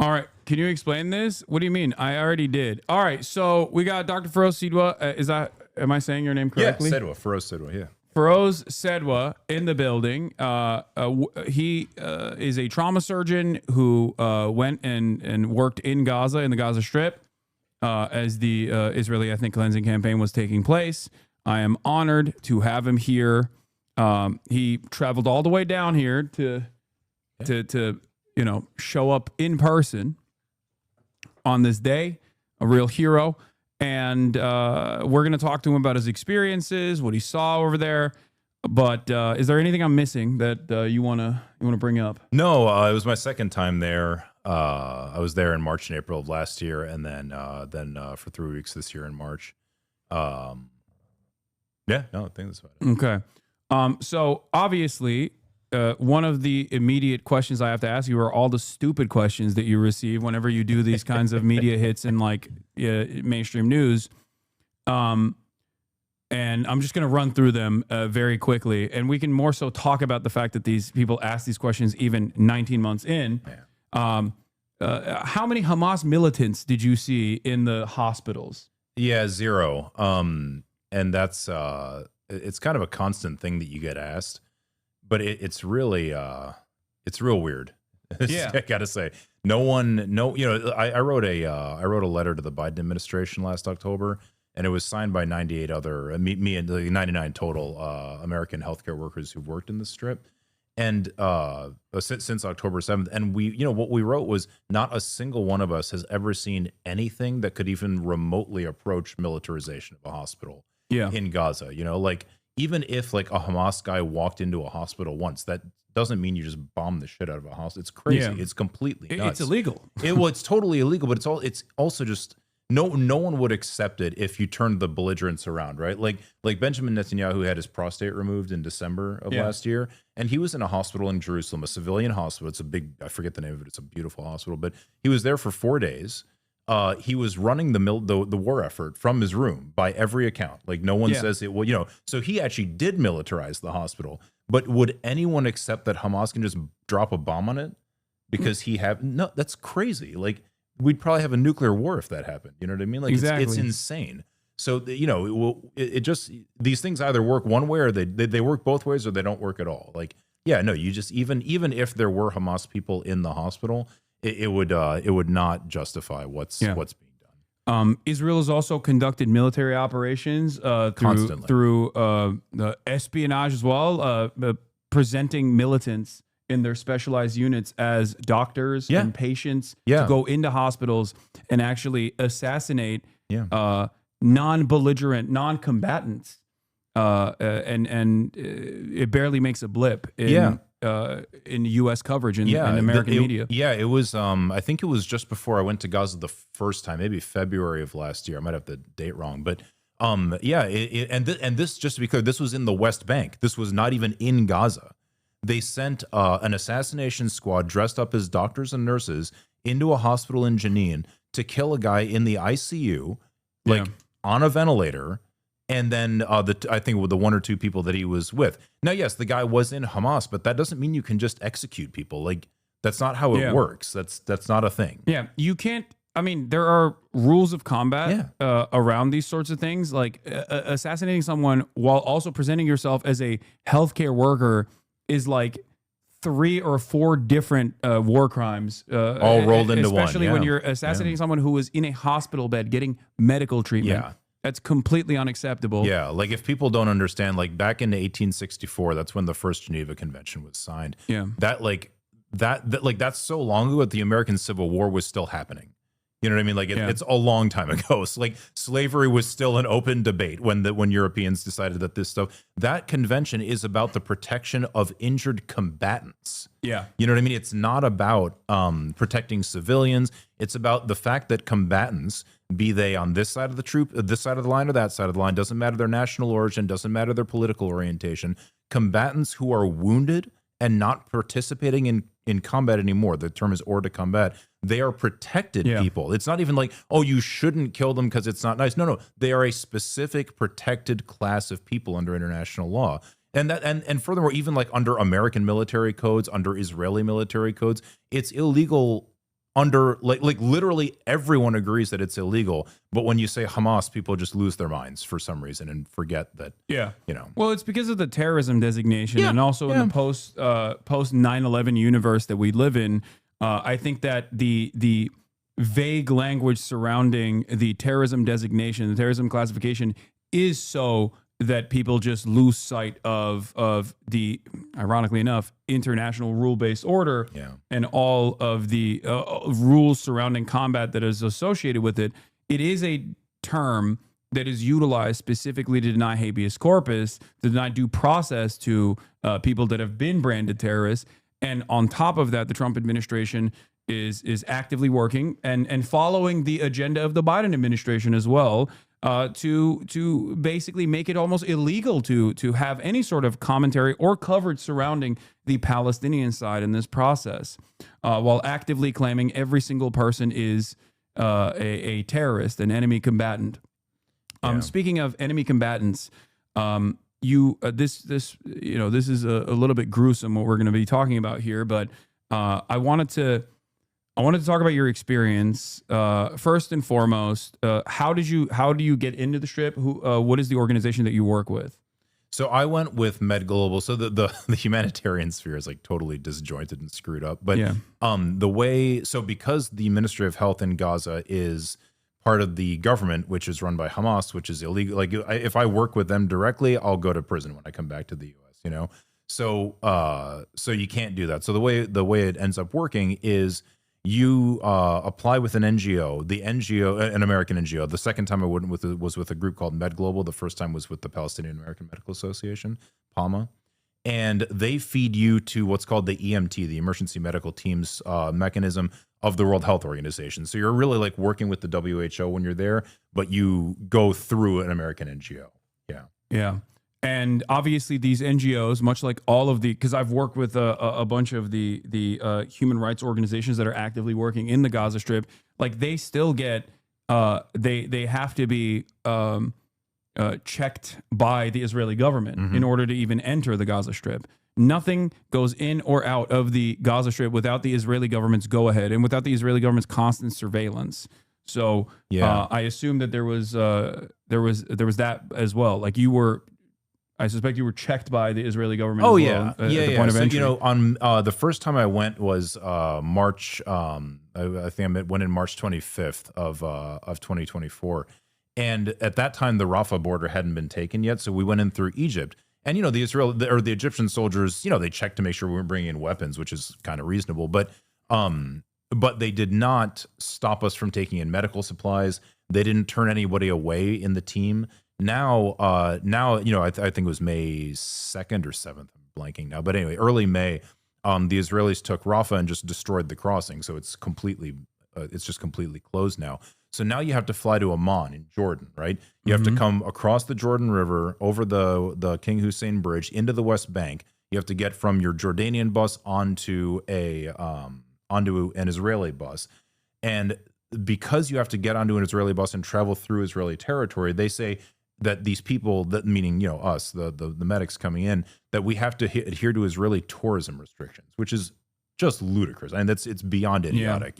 All right. Can you explain this? What do you mean? I already did. All right. So we got Dr. Feroze Sidhwa. Am I saying your name correctly? Yeah, Feroze Sidhwa, yeah. Feroze Sidhwa in the building. He is a trauma surgeon who went and worked in Gaza, in the Gaza Strip, as the Israeli ethnic cleansing campaign was taking place. I am honored to have him here. He traveled all the way down here to show up in person on this day, a real hero. And we're going to talk to him about his experiences, what he saw over there. But is there anything I'm missing that you want to bring up? No, it was my second time there. I was there in March and April of last year, and then for 3 weeks this year in March. Yeah, no, I think that's about it. Okay. So obviously, one of the immediate questions I have to ask you are all the stupid questions that you receive whenever you do these kinds of media hits in like mainstream news. And I'm just going to run through them very quickly. And we can more so talk about the fact that these people ask these questions even 19 months in. Yeah. How many Hamas militants did you see in the hospitals? Yeah, 0. And that's it's kind of a constant thing that you get asked. But it's really, it's real weird. Yeah, I gotta say, I wrote a letter to the Biden administration last October, and it was signed by 98 other, me and 99 total American healthcare workers who've worked in the Strip, and since October 7th. And what we wrote was not a single one of us has ever seen anything that could even remotely approach militarization of a hospital. Yeah. In Gaza, even if like a Hamas guy walked into a hospital once, that doesn't mean you just bomb the shit out of a hospital. It's crazy. Yeah. It's completely nuts. It's illegal. It's totally illegal, but it's also just no one would accept it if you turned the belligerents around, right? Like Benjamin Netanyahu had his prostate removed in December of last year, and he was in a hospital in Jerusalem, a civilian hospital. It's I forget the name of it. It's a beautiful hospital, but he was there for 4 days. He was running the war effort from his room by every account. Like no one says it. Well, so he actually did militarize the hospital. But would anyone accept that Hamas can just drop a bomb on it because no? That's crazy. Like we'd probably have a nuclear war if that happened. You know what I mean? Like exactly. It's insane. So it just these things either work one way or they work both ways or they don't work at all. Like you just even if there were Hamas people in the hospital. It would not justify what's being done. Israel has also conducted military operations through the espionage as well, presenting militants in their specialized units as doctors and patients to go into hospitals and actually assassinate non-belligerent, non-combatants. And it barely makes a blip in U.S. coverage in American media. Yeah, it was. I think it was just before I went to Gaza the first time, maybe February of last year. I might have the date wrong, but and this, just to be clear, this was in the West Bank. This was not even in Gaza. They sent an assassination squad dressed up as doctors and nurses into a hospital in Jenin to kill a guy in the ICU, on a ventilator. And then I think with the 1 or 2 people that he was with. Now, yes, the guy was in Hamas, but that doesn't mean you can just execute people. Like that's not how it works. That's not a thing. Yeah, you can't. I mean, there are rules of combat around these sorts of things. Like assassinating someone while also presenting yourself as a healthcare worker is like 3 or 4 different war crimes, all rolled into one. Especially when you're assassinating someone who was in a hospital bed getting medical treatment. Yeah. That's completely unacceptable. Yeah, like if people don't understand, like back in 1864, that's when the first Geneva Convention was signed. Yeah, that's so long ago that the American Civil War was still happening. You know what I mean? Like it's a long time ago. So like slavery was still an open debate when Europeans decided that this stuff. That convention is about the protection of injured combatants. Yeah, you know what I mean? It's not about protecting civilians. It's about the fact that combatants, be they on this side of this side of the line or that side of the line, doesn't matter their national origin, doesn't matter their political orientation, combatants who are wounded and not participating in combat anymore. The term is hors de combat. They are protected people. It's not even like, oh, you shouldn't kill them because it's not nice. No. They are a specific protected class of people under international law. And furthermore, even like under American military codes, under Israeli military codes, it's illegal under like literally everyone agrees that it's illegal. But when you say Hamas, people just lose their minds for some reason and forget that. Yeah. You know. Well, it's because of the terrorism designation, Yeah, and also in yeah. the post 9/11 universe that we live in. I think that the vague language surrounding the terrorism designation, the terrorism classification, is so that people just lose sight of the, ironically enough, international rule-based order Yeah. and all of the rules surrounding combat that is associated with it. It is a term that is utilized specifically to deny habeas corpus, to deny due process to people that have been branded terrorists. And on top of that, the Trump administration is actively working and following the agenda of the Biden administration as well, to basically make it almost illegal to have any sort of commentary or coverage surrounding the Palestinian side in this process, while actively claiming every single person is a terrorist, an enemy combatant. Speaking of enemy combatants, this is a little bit gruesome what we're going to be talking about here, but I wanted to talk about your experience first and foremost. How do you get into the strip? What is the organization that you work with? So I went with Med Global. So the humanitarian sphere is like totally disjointed and screwed up. But Yeah. because the Ministry of Health in Gaza is part of the government, which is run by Hamas, which is illegal. Like if I work with them directly, I'll go to prison when I come back to the U.S. You know, so you can't do that. So the way it ends up working is you apply with an NGO, an American NGO. The second time I went was with a group called Med Global. The first time was with the Palestinian American Medical Association, PAMA. And they feed you to what's called the EMT, the Emergency Medical Teams mechanism of the World Health Organization. So you're really like working with the WHO when you're there, but you go through an American NGO. Yeah. Yeah. And obviously these NGOs, much like all of because I've worked with a bunch of the human rights organizations that are actively working in the Gaza Strip, like they still get, they have to be checked by the Israeli government in order to even enter the Gaza Strip. Nothing goes in or out of the Gaza Strip without the Israeli government's go-ahead and without the Israeli government's constant surveillance. So I assume that there was that as well. Like I suspect you were checked by the Israeli government. Oh, as yeah. well, at the point of So, entry. on the first time I went was March. I think I went in March 25th of 2024, and at that time the Rafah border hadn't been taken yet, so we went in through Egypt. And the Egyptian soldiers, they checked to make sure we weren't bringing in weapons, which is kind of reasonable. But they did not stop us from taking in medical supplies. They didn't turn anybody away in the team. Now, I think it was May 2nd or 7th. I'm blanking now, but anyway, early May, the Israelis took Rafah and just destroyed the crossing. So it's just completely closed now. So now you have to fly to Amman in Jordan, right? You have to come across the Jordan River, over the King Hussein Bridge into the West Bank. You have to get from your Jordanian bus onto an Israeli bus. And because you have to get onto an Israeli bus and travel through Israeli territory, they say that these people, that meaning us, the medics coming in, that we have to adhere to Israeli tourism restrictions, which is just ludicrous. I mean, it's beyond idiotic,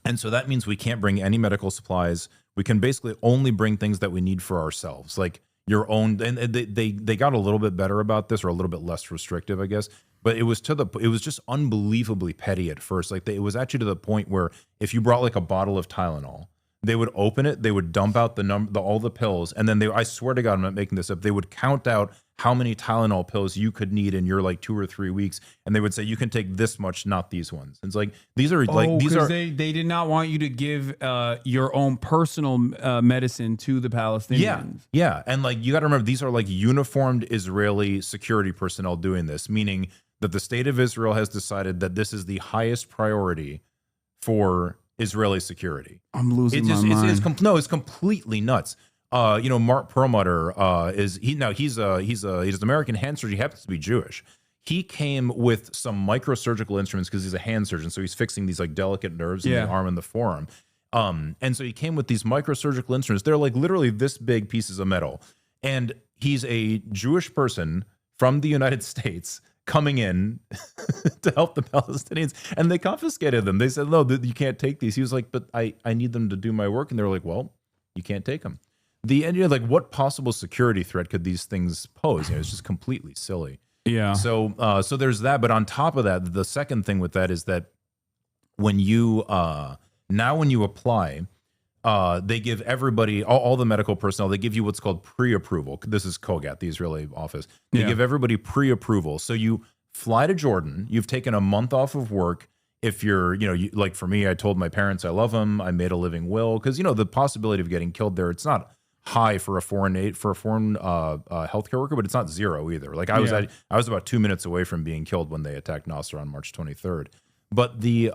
And so that means we can't bring any medical supplies. We can basically only bring things that we need for ourselves, like your own. And they got a little bit better about this, or a little bit less restrictive, I guess. But it was just unbelievably petty at first. Like it was actually to the point where if you brought like a bottle of Tylenol, they would open it, they would dump out all the pills, and then I swear to God, I'm not making this up, they would count out how many Tylenol pills you could need in your like 2 or 3 weeks, and they would say you can take this much, not these ones. It's like these are they did not want you to give your own personal medicine to the Palestinians. Yeah, and like you got to remember, these are like uniformed Israeli security personnel doing this, meaning that the state of Israel has decided that this is the highest priority for Israeli security. I'm losing my mind. It's completely nuts. Mark Perlmutter he's an American hand surgeon. He happens to be Jewish. He came with some microsurgical instruments because he's a hand surgeon, so he's fixing these like delicate nerves in the arm and the forearm. And so he came with these microsurgical instruments. They're like literally this big pieces of metal, and he's a Jewish person from the United States coming in to help the Palestinians, and they confiscated them. They said, no, you can't take these. He was like, but I need them to do my work. And they were like, well, you can't take them. And you're like, what possible security threat could these things pose? It's just completely silly. Yeah. So there's that. But on top of that, the second thing with that is that when you apply, they give everybody, all the medical personnel, they give you what's called pre-approval. This is COGAT, the Israeli office. They give everybody pre-approval. So you fly to Jordan. You've taken a month off of work. If you're, like for me, I told my parents I love them. I made a living will because the possibility of getting killed there, it's not high for a foreign healthcare worker, but it's not zero either. Like I was about 2 minutes away from being killed when they attacked Nasser on March 23rd. But you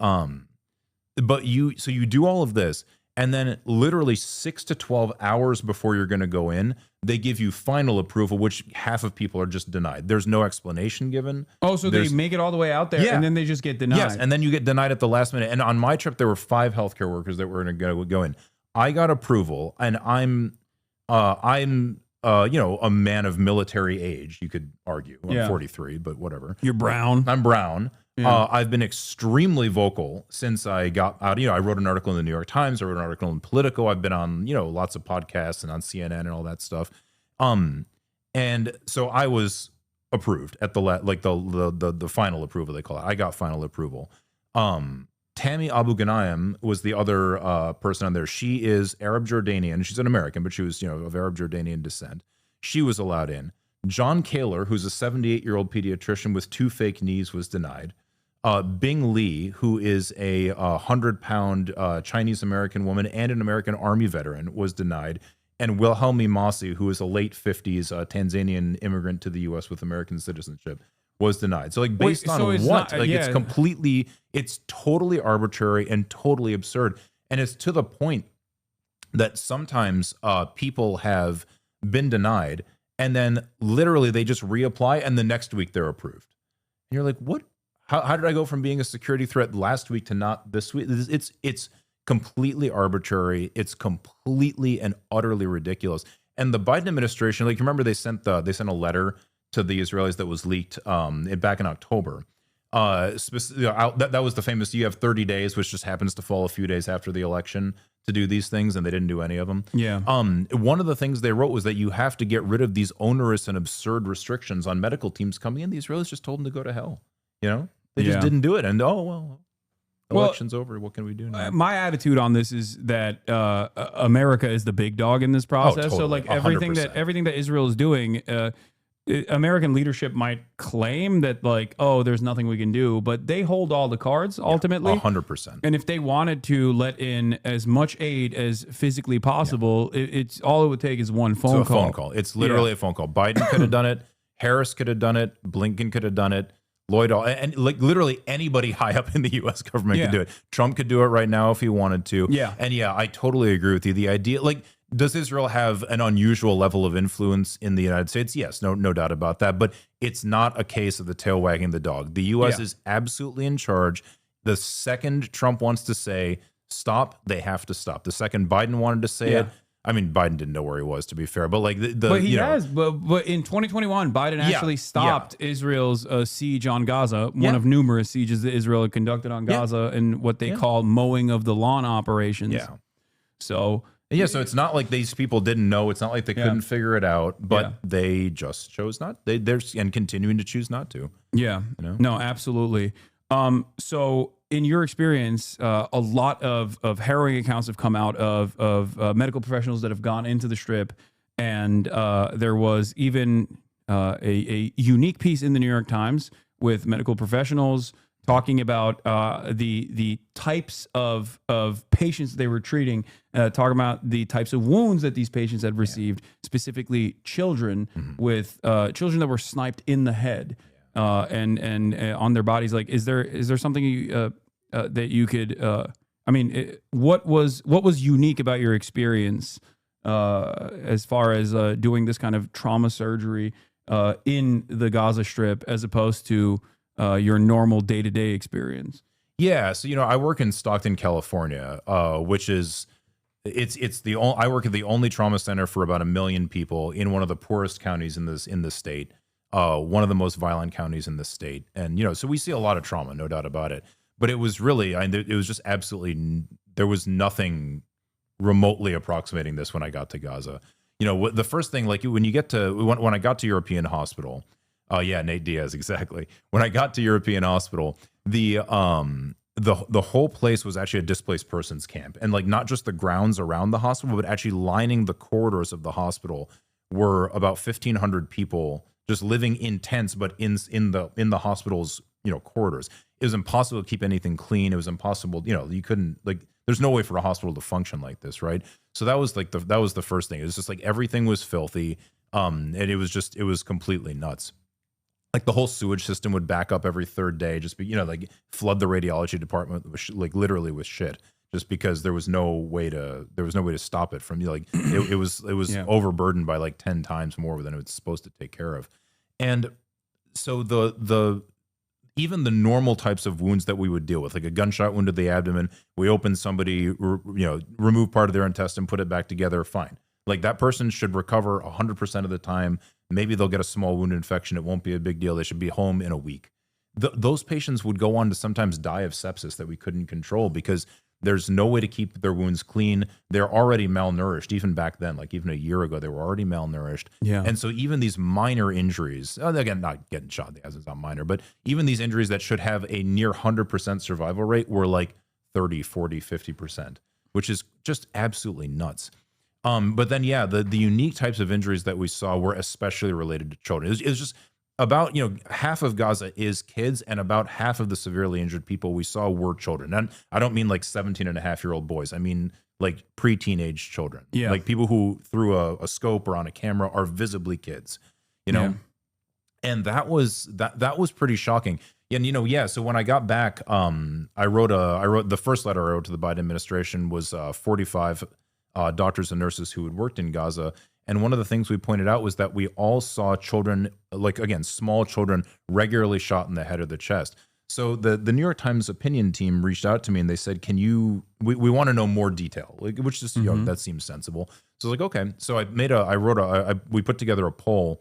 do all of this, and then literally 6 to 12 hours before you're going to go in, they give you final approval, which half of people are just denied. There's no explanation given. Oh, so they make it all the way out there, and then they just get denied. Yes, and then you get denied at the last minute. And on my trip, there were 5 healthcare workers that were going to go in. I got approval, and I'm a man of military age, you could argue. I'm 43, but whatever. You're brown. I'm brown. Yeah. I've been extremely vocal since I got out. I wrote an article in the New York Times. I wrote an article in Politico. I've been on, lots of podcasts and on CNN and all that stuff. And so I was approved at the final approval, they call it. I got final approval. Tammy Abu Ghanem was the other person on there. She is Arab Jordanian. She's an American, but she was, of Arab Jordanian descent. She was allowed in. John Kaler, who's a 78-year-old pediatrician with 2 fake knees, was denied. Bing Lee, who is a 100-pound Chinese-American woman and an American Army veteran, was denied. And Wilhelmi Masi, who is a late 50s Tanzanian immigrant to the U.S. with American citizenship, was denied. So based on what? It's totally arbitrary and totally absurd. And it's to the point that sometimes people have been denied and then literally they just reapply and the next week they're approved. And you're like, what? How did I go from being a security threat last week to not this week? It's completely arbitrary. It's completely and utterly ridiculous. And the Biden administration, remember they sent a letter to the Israelis that was leaked back in October. That was the famous, you have 30 days, which just happens to fall a few days after the election to do these things, and they didn't do any of them. Yeah. One of the things they wrote was that you have to get rid of these onerous and absurd restrictions on medical teams coming in. The Israelis just told them to go to hell. They just didn't do it. And election's over. What can we do now? My attitude on this is that America is the big dog in this process. Totally. So everything that Israel is doing, American leadership might claim that there's nothing we can do, but they hold all the cards ultimately. 100%. And if they wanted to let in as much aid as physically possible, it's all it would take is one phone call. A phone call. It's literally a phone call. Biden could have done it. Harris could have done it. Blinken could have done it. Lloyd, and literally anybody high up in the U.S. government could do it. Trump could do it right now if he wanted to. Yeah. And I totally agree with you. The idea, does Israel have an unusual level of influence in the United States? Yes, no doubt about that. But it's not a case of the tail wagging the dog. The U.S. is absolutely in charge. The second Trump wants to say stop, they have to stop. The second Biden wanted to say it, I mean, Biden didn't know where he was, to be fair. But but he has. But in 2021, Biden actually stopped Israel's siege on Gaza, one of numerous sieges that Israel had conducted on Gaza, and what they call mowing of the lawn operations. Yeah. So it's not like these people didn't know. It's not like they couldn't figure it out, but they just chose not. They're continuing to choose not to. Yeah. No, absolutely. So in your experience, a lot of harrowing accounts have come out of medical professionals that have gone into the Strip, and there was even a unique piece in the New York Times with medical professionals talking about the types of patients they were treating, talking about the types of wounds that these patients had received, specifically children with children that were sniped in the head and on their bodies. Is there something that you could? What was unique about your experience as far as doing this kind of trauma surgery in the Gaza Strip as opposed to your normal day-to-day experience? Yeah, so I work in Stockton, California, which is I work at the only trauma center for about 1 million people in one of the poorest counties in the state. one of the most violent counties in the state. And, so we see a lot of trauma, no doubt about it. But it was really, it was just absolutely, there was nothing remotely approximating this when I got to Gaza. The first thing, like when I got to European Hospital, yeah, Nate Diaz, exactly. When I got to European Hospital, the whole place was actually a displaced persons camp, and like not just the grounds around the hospital, but actually lining the corridors of the hospital were about 1,500 people just living in tents, but in the hospital's corridors. It was impossible to keep anything clean. It was impossible. You couldn't, like, there's no way for a hospital to function like this, right? So that was the first thing. It was just like everything was filthy, and it was completely nuts. Like the whole sewage system would back up every third day, just be, like flood the radiology department with like literally with shit, just because there was no way to stop it from, like it was overburdened by like 10 times more than it was supposed to take care of. And so the even the normal types of wounds that we would deal with, like a gunshot wound to the abdomen, we open somebody, remove part of their intestine, put it back together, fine. Like that person should recover 100% of the time. Maybe they'll get a small wound infection. It won't be a big deal. They should be home in a week. Those patients would go on to sometimes die of sepsis that we couldn't control because there's no way to keep their wounds clean. They're already malnourished. Even back then, like even a year ago, they were already malnourished. Yeah. And so even these minor injuries, again, not getting shot in the ass is not minor, but even these injuries that should have a near 100% survival rate were like 30, 40, 50%, which is just absolutely nuts. But then, yeah, the unique types of injuries that we saw were especially related to children. It was just about, half of Gaza is kids, and about half of the severely injured people we saw were children. And I don't mean like 17-and-a-half-year-old boys. I mean like pre-teenage children. Yeah. Like people who through a scope or on a camera are visibly kids, Yeah. And that was pretty shocking. And, so when I got back, I wrote the first letter I wrote to the Biden administration was 45 doctors and nurses who had worked in Gaza. And one of the things we pointed out was that we all saw children, like, again, small children regularly shot in the head or the chest. So the New York Times opinion team reached out to me and they said, we want to know more detail, like, which just, that seems sensible. So I was like, okay. So we put together a poll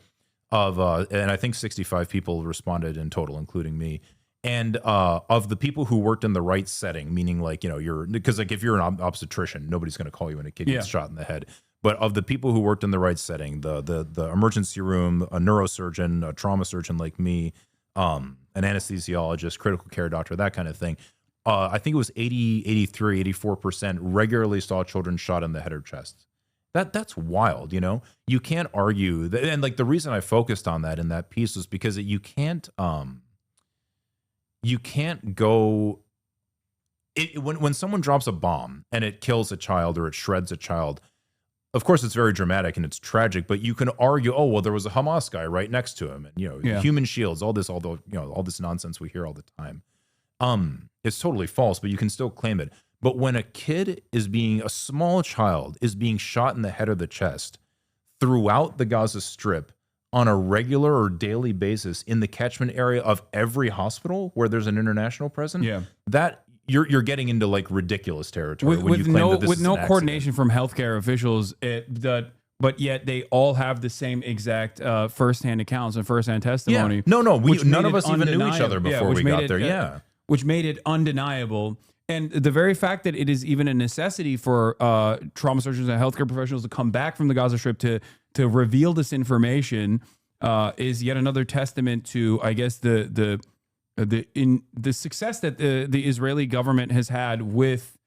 of, and I think 65 people responded in total, including me. And of the people who worked in the right setting, meaning like, because like if you're an obstetrician, nobody's going to call you when a kid gets shot in the head. But of the people who worked in the right setting, the emergency room, a neurosurgeon, a trauma surgeon like me, an anesthesiologist, critical care doctor, that kind of thing, I think it was 80, 83, 84% regularly saw children shot in the head or chest. That's wild, You can't argue that, and like the reason I focused on that in that piece was because you can't go when someone drops a bomb and it kills a child or it shreds a child. Of course, it's very dramatic and it's tragic, but you can argue, oh, well, there was a Hamas guy right next to him, and human shields, all this nonsense we hear all the time. It's totally false, but you can still claim it. But when a small child is being shot in the head or the chest throughout the Gaza Strip on a regular or daily basis in the catchment area of every hospital where there's an international presence, that you're getting into like ridiculous territory when you claim that this is no coordination from healthcare officials, but yet they all have the same exact firsthand accounts and firsthand testimony. Yeah. No, none of us even knew each other before we got there. Which made it undeniable. And the very fact that it is even a necessity for trauma surgeons and healthcare professionals to come back from the Gaza Strip to reveal this information is yet another testament to, I guess, the success that the Israeli government has had with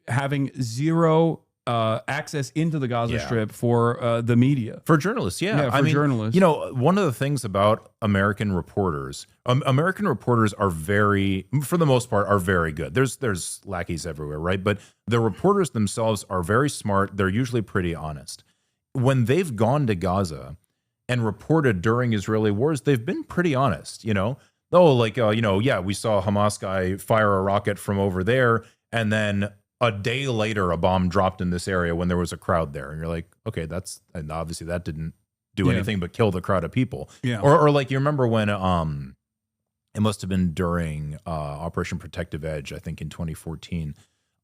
having zero access into the Gaza Strip for the media, for journalists. Journalists. One of the things about American reporters are for the most part, are very good. There's lackeys everywhere, right? But the reporters themselves are very smart. They're usually pretty honest. When they've gone to Gaza and reported during Israeli wars, they've been pretty honest, we saw a Hamas guy fire a rocket from over there, and then a day later, a bomb dropped in this area when there was a crowd there. And you're like, okay, and obviously that didn't do anything but kill the crowd of people. Yeah. Or like, you remember when, it must have been during Operation Protective Edge, I think in 2014,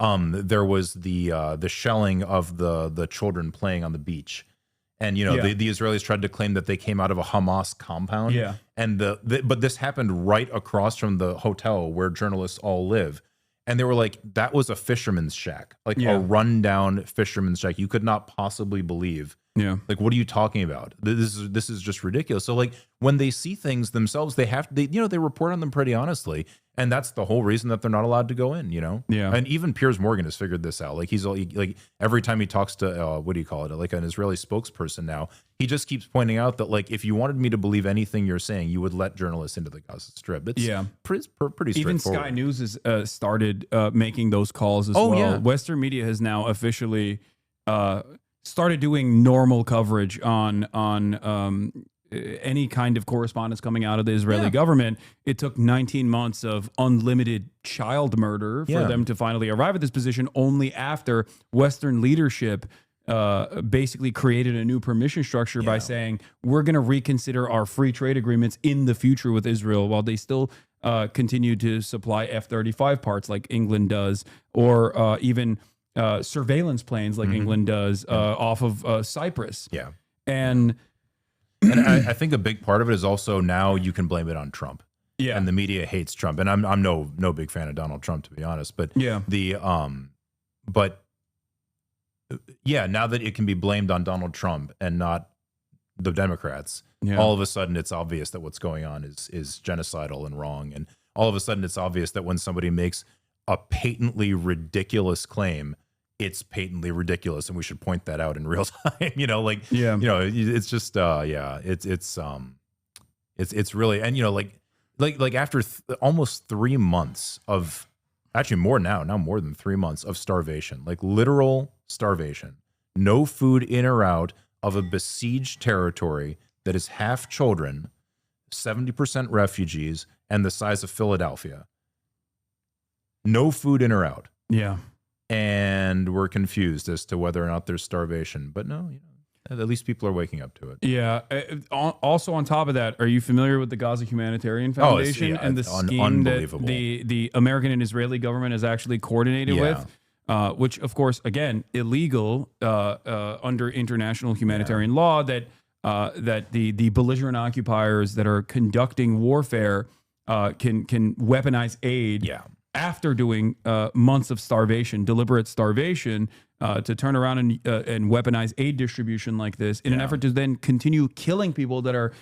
there was the shelling of the children playing on the beach. And you know Yeah. the Israelis tried to claim that they came out of a Hamas compound. Yeah. And but this happened right across from the hotel where journalists all live. And they were like, that was a fisherman's shack, like Yeah. a rundown fisherman's shack. You could not possibly believe. Yeah. Like, what are you talking about? This is just ridiculous. So like when they see things themselves, they report on them pretty honestly. And that's the whole reason that they're not allowed to go in, you know? Yeah. And even Piers Morgan has figured this out. Like like every time he talks to, what do you call it? Like an Israeli spokesperson now, he just keeps pointing out that like, if you wanted me to believe anything you're saying, you would let journalists into the Gaza Strip. It's pretty Even straightforward. Sky News has started making those calls as well. Yeah. Western media has now officially started doing normal coverage on any kind of correspondence coming out of the Israeli government. It took 19 months of unlimited child murder for them to finally arrive at this position, only after Western leadership basically created a new permission structure by saying, we're going to reconsider our free trade agreements in the future with Israel, while they still continue to supply F-35 parts like England does, or even surveillance planes like England does off of Cyprus. Yeah. And I think a big part of it is also now you can blame it on Trump. Yeah. And the media hates Trump. And I'm no big fan of Donald Trump, to be honest. But now that it can be blamed on Donald Trump and not the Democrats, all of a sudden it's obvious that what's going on is genocidal and wrong. And all of a sudden it's obvious that when somebody makes a patently ridiculous claim, it's patently ridiculous, and we should point that out in real time. You know, like it's just it's really, and you know, like after almost 3 months of, actually more now more than 3 months of starvation, like literal starvation, no food in or out of a besieged territory that is half children, 70% refugees, and the size of Philadelphia. No food in or out. yeah. And we're confused as to whether or not there's starvation. But no, at least people are waking up to it. Yeah. Also, on top of that, are you familiar with the Gaza Humanitarian Foundation and the scheme that the American and Israeli government has actually coordinated with? Which, of course, again, illegal under international humanitarian law. That the belligerent occupiers that are conducting warfare can weaponize aid. Yeah. After doing months of starvation, deliberate starvation, to turn around and weaponize aid distribution like this in an effort to then continue killing people that are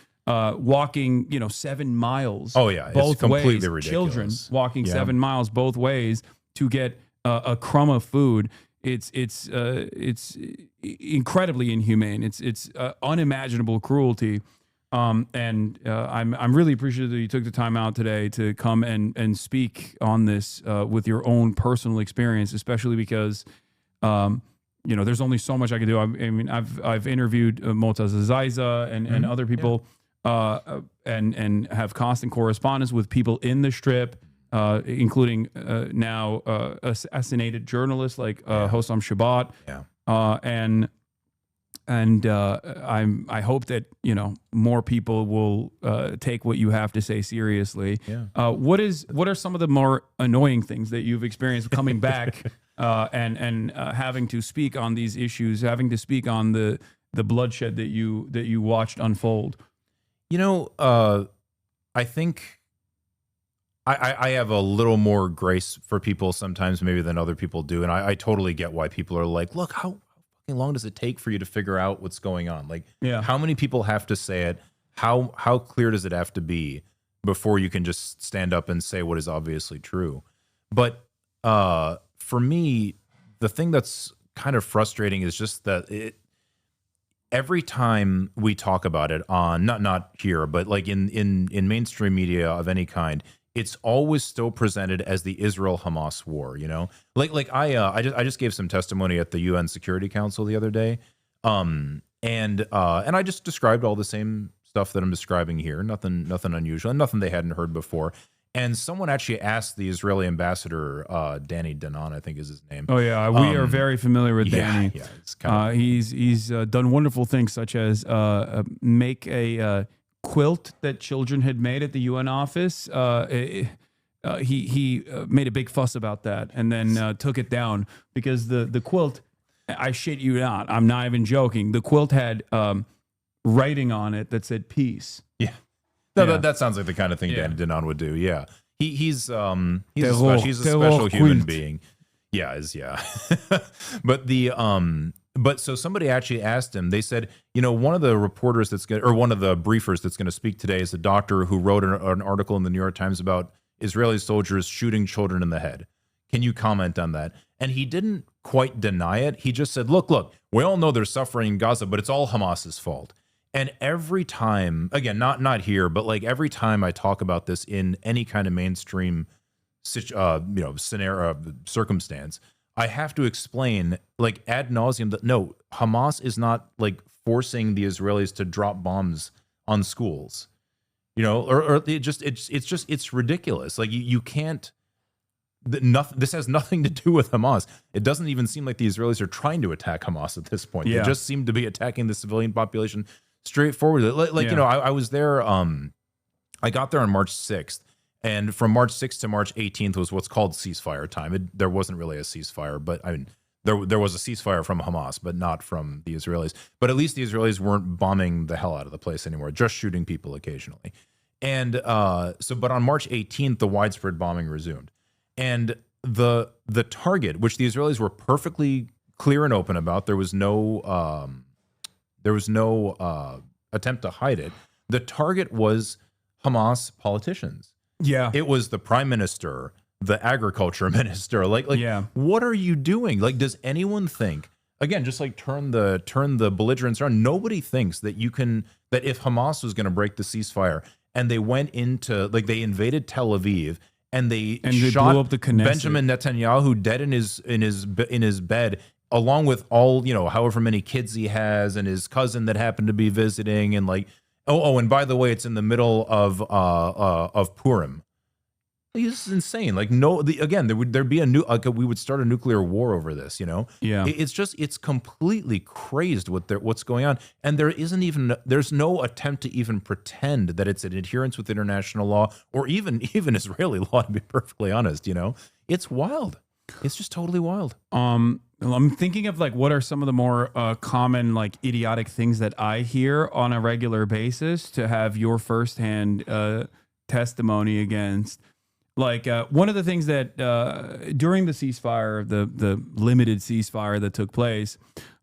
walking, 7 miles. Oh yeah, both it's completely ways. ridiculous. Children walking 7 miles both ways to get a crumb of food. It's incredibly inhumane. It's unimaginable cruelty. And I'm really appreciative that you took the time out today to come and speak on this with your own personal experience, especially because there's only so much I can do. I mean, I've interviewed Motaz Zaiza and other people, and have constant correspondence with people in the Strip, including now assassinated journalists like Hossam Shabbat, And I hope that more people will take what you have to say seriously. What are some of the more annoying things that you've experienced coming back and having to speak on these issues, having to speak on the bloodshed that you watched unfold? I think I have a little more grace for people sometimes maybe than other people do, and I totally get why people are like, look, how long does it take for you to figure out what's going on? Like, how many people have to say it? How clear does it have to be before you can just stand up and say what is obviously true? But for me, the thing that's kind of frustrating is just that every time we talk about it on not here, but like in mainstream media of any kind, it's always still presented as the Israel-Hamas war, Like I just gave some testimony at the UN Security Council the other day, and I just described all the same stuff that I'm describing here, nothing unusual, and nothing they hadn't heard before. And someone actually asked the Israeli ambassador, Danny Danon, I think is his name. Oh yeah, we are very familiar with Danny. Yeah, it's kind of, he's done wonderful things such as make a quilt that children had made at the UN office. He made a big fuss about that and then took it down because the quilt I shit you not. I'm not even joking. The quilt had writing on it that said peace. Yeah. No, that sounds like the kind of thing Dan Denon would do. Yeah. He's a special human being. Yeah, but so somebody actually asked him, they said, one of the reporters one of the briefers that's going to speak today is a doctor who wrote an article in the New York Times about Israeli soldiers shooting children in the head. Can you comment on that? And he didn't quite deny it. He just said, look, we all know there's suffering in Gaza, but it's all Hamas's fault. And every time, again, not here, but like every time I talk about this in any kind of mainstream scenario, circumstance, I have to explain like ad nauseum that no, Hamas is not like forcing the Israelis to drop bombs on schools, or it's ridiculous. Like you can't. This has nothing to do with Hamas. It doesn't even seem like the Israelis are trying to attack Hamas at this point. They just seem to be attacking the civilian population straightforwardly. I was there. I got there on March 6th. And from March 6th to March 18th was what's called ceasefire time. There wasn't really a ceasefire, but I mean, there was a ceasefire from Hamas, but not from the Israelis. But at least the Israelis weren't bombing the hell out of the place anymore, just shooting people occasionally. And but on March 18th, the widespread bombing resumed. And the target, which the Israelis were perfectly clear and open about, there was no attempt to hide it. The target was Hamas politicians. Yeah, it was the prime minister, the agriculture minister. What are you doing? Like, does anyone think? Again, just like turn the belligerents around. Nobody thinks that that if Hamas was going to break the ceasefire and they went into they invaded Tel Aviv. And they shot blew up the Knesset. Benjamin Netanyahu dead in his bed, along with all however many kids he has, and his cousin that happened to be visiting, and and by the way, it's in the middle of Purim. This is insane. There'd be we would start a nuclear war over this. Yeah. It's completely crazed what's going on, and there's no attempt to even pretend that it's an adherence with international law or even Israeli law. To be perfectly honest, it's wild. It's just totally wild. I'm thinking of what are some of the more common idiotic things that I hear on a regular basis to have your firsthand testimony against. One of the things that during the ceasefire, the limited ceasefire that took place,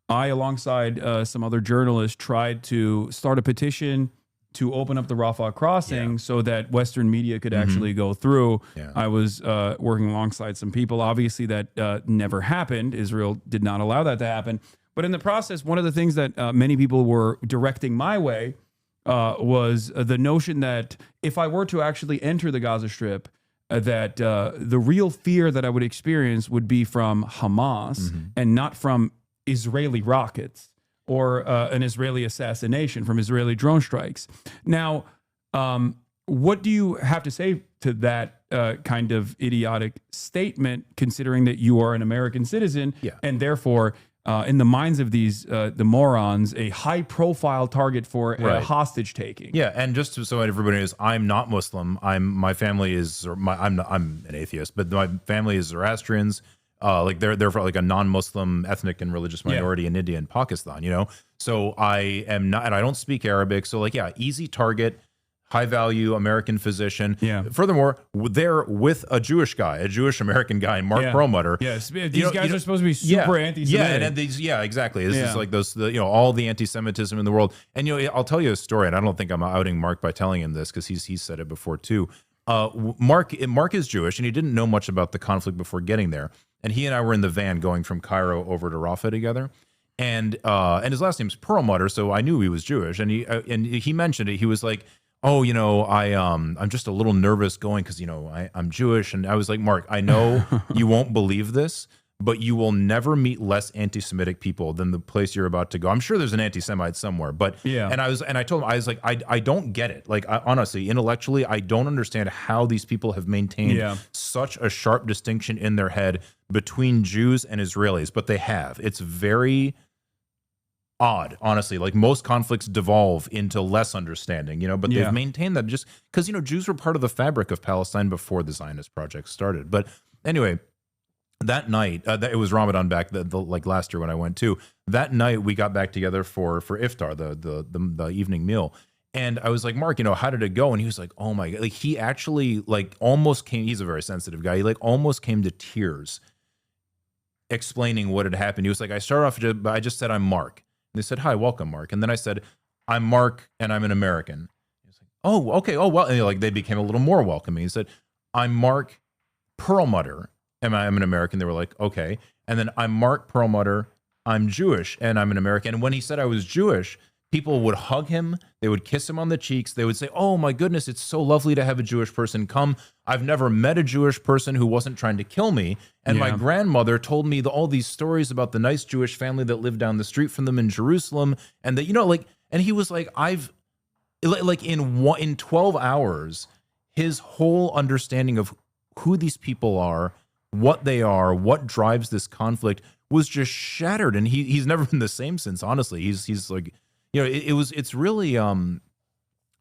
I, alongside some other journalists, tried to start a petition to open up the Rafah crossing so that Western media could actually go through. Yeah. I was working alongside some people. Obviously, that never happened. Israel did not allow that to happen. But in the process, one of the things that many people were directing my way was the notion that if I were to actually enter the Gaza Strip, that the real fear that I would experience would be from Hamas and not from Israeli rockets or an Israeli assassination from Israeli drone strikes. Now, what do you have to say to that kind of idiotic statement, considering that you are an American citizen and therefore, in the minds of the morons, a high-profile target for hostage taking? Yeah, and just so everybody knows, I'm not Muslim. I'm an atheist, but my family is Zoroastrians. They're for a non-Muslim ethnic and religious minority in India and Pakistan. So I am not, and I don't speak Arabic. So easy target. High value American physician. Yeah. Furthermore, they're with a Jewish American guy, Mark Perlmutter. Yes. These guys are supposed to be super anti-Semitic. Exactly. This is like those, all the anti-Semitism in the world. And I'll tell you a story, and I don't think I'm outing Mark by telling him this because he's said it before too. Mark is Jewish, and he didn't know much about the conflict before getting there. And he and I were in the van going from Cairo over to Rafah together. And his last name's Perlmutter, so I knew he was Jewish. And he mentioned it. He was like, oh, I'm just a little nervous going because, I'm Jewish. And I was like, Mark, I know you won't believe this, but you will never meet less anti-Semitic people than the place you're about to go. I'm sure there's an anti-Semite somewhere, but and I told him, I was like, I don't get it. Honestly, intellectually, I don't understand how these people have maintained such a sharp distinction in their head between Jews and Israelis, but they have. It's very odd, honestly. Most conflicts devolve into less understanding, but they've maintained that just because, Jews were part of the fabric of Palestine before the Zionist project started. But anyway, that night, it was Ramadan back like last year when I went too. That night we got back together for iftar, the evening meal. And I was like, Mark, how did it go? And he was like, oh my God. Like he actually like almost came, he's a very sensitive guy. He like almost came to tears explaining what had happened. He was like, I started off, I just said, I'm Mark. And they said, hi, welcome, Mark. And then I said, I'm Mark and I'm an American. He was like, oh, okay. Oh, well, and like they became a little more welcoming. He said, I'm Mark Perlmutter and I'm an American. They were like, okay. And then I'm Mark Perlmutter. I'm Jewish and I'm an American. And when he said I was Jewish, people would hug him. They would kiss him on the cheeks. They would say, oh my goodness, it's so lovely to have a Jewish person come. I've never met a Jewish person who wasn't trying to kill me. And my grandmother told me all these stories about the nice Jewish family that lived down the street from them in Jerusalem. And that, and he was like, in 12 hours, his whole understanding of who these people are, what they are, what drives this conflict was just shattered. And he's never been the same since, honestly. He's like, it's really,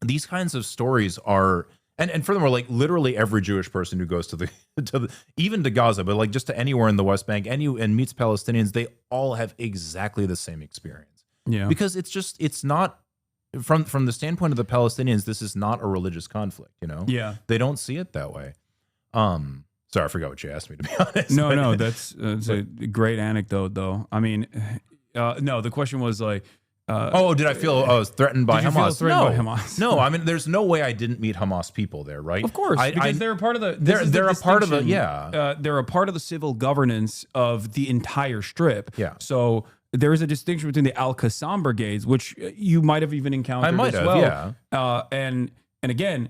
these kinds of stories are, and furthermore, like literally every Jewish person who goes even to Gaza, but like just to anywhere in the West Bank, and meets Palestinians, they all have exactly the same experience. Yeah. Because it's not, from the standpoint of the Palestinians, this is not a religious conflict, Yeah. They don't see it that way. Sorry, I forgot what you asked me, to be honest. No, that's a great anecdote, though. I mean, no, the question was like, did I feel I was threatened by Hamas? Feel threatened by Hamas? No, I mean, there's no way I didn't meet Hamas people there, right? Of course, because they're a part of the. They're a part of the. They're a part of the civil governance of the entire Strip. Yeah. So there is a distinction between the Al Qassam brigades, which you might have even encountered. I might as have, well. yeah. And again.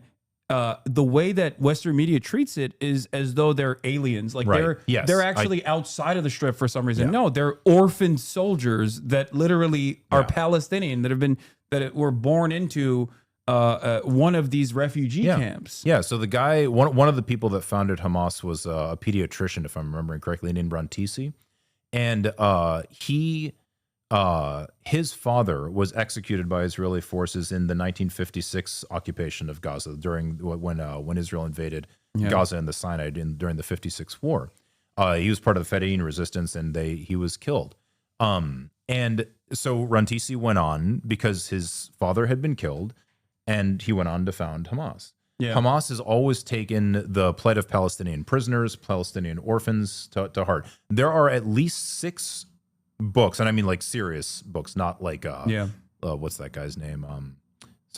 The way that Western media treats it is as though they're aliens. Like they're actually outside of the Strip for some reason. Yeah. No, they're orphaned soldiers that literally are Palestinian that were born into one of these refugee camps. Yeah. So the guy, one of the people that founded Hamas was a pediatrician, if I'm remembering correctly, named Rantisi, and his father was executed by Israeli forces in the 1956 occupation of Gaza during when Israel invaded Gaza and the Sinai during the 56 war. He was part of the Fedayeen resistance, and he was killed. And so Rantisi went on because his father had been killed, and he went on to found Hamas. Yeah. Hamas has always taken the plight of Palestinian prisoners, Palestinian orphans to heart. There are at least 6 books, and I mean like serious books, not like what's that guy's name?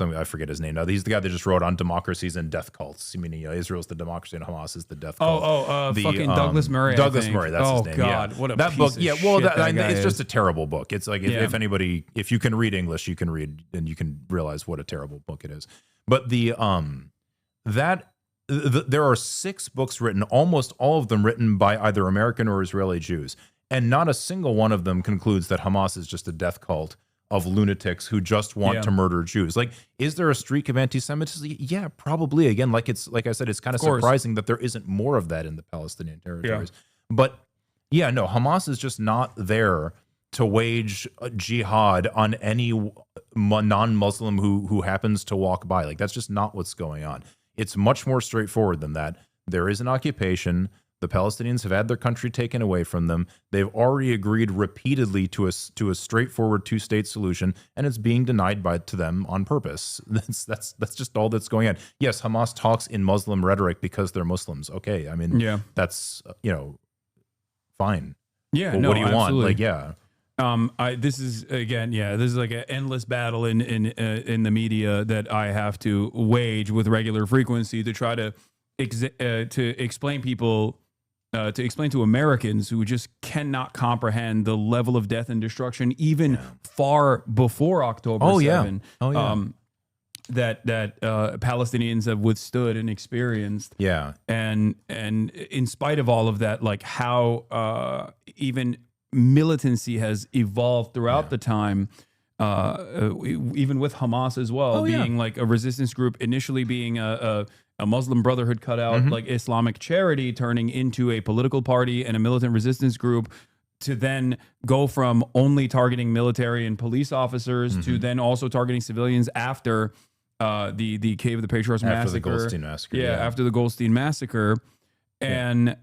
I forget his name now. He's the guy that just wrote on democracies and death cults. I mean, Israel's the democracy and Hamas is the death cult. Fucking Douglas Murray. Douglas Murray, that's his name. God, what a that piece book. Of yeah, well, shit it's just a terrible book. It's like if anybody, if you can read English, you can read and you can realize what a terrible book it is. But there are 6 books written, almost all of them written by either American or Israeli Jews. And not a single one of them concludes that Hamas is just a death cult of lunatics who just want to murder Jews. Like, is there a streak of anti-Semitism? Yeah, probably. Again, like I said, it's kind of surprising that there isn't more of that in the Palestinian territories. Yeah. But yeah, no, Hamas is just not there to wage jihad on any non-Muslim who happens to walk by. Like, that's just not what's going on. It's much more straightforward than that. There is an occupation. The Palestinians have had their country taken away from them. They've already agreed repeatedly to a straightforward 2-state solution, and it's being denied to them on purpose. That's just all that's going on. Yes, Hamas talks in Muslim rhetoric because they're Muslims. Okay, I mean, that's fine. Yeah, well, no, what do you absolutely. want? Like, this is like an endless battle in the media that I have to wage with regular frequency to try to explain to Americans who just cannot comprehend the level of death and destruction, even far before October 7. That Palestinians have withstood and experienced. Yeah, and in spite of all of that, like how even militancy has evolved throughout the time. Even with Hamas as well, being like a resistance group, initially being a Muslim Brotherhood cutout, like Islamic Charity, turning into a political party and a militant resistance group, to then go from only targeting military and police officers to then also targeting civilians after the Cave of the Patriarchs massacre. After the Goldstein massacre. After the Goldstein massacre. and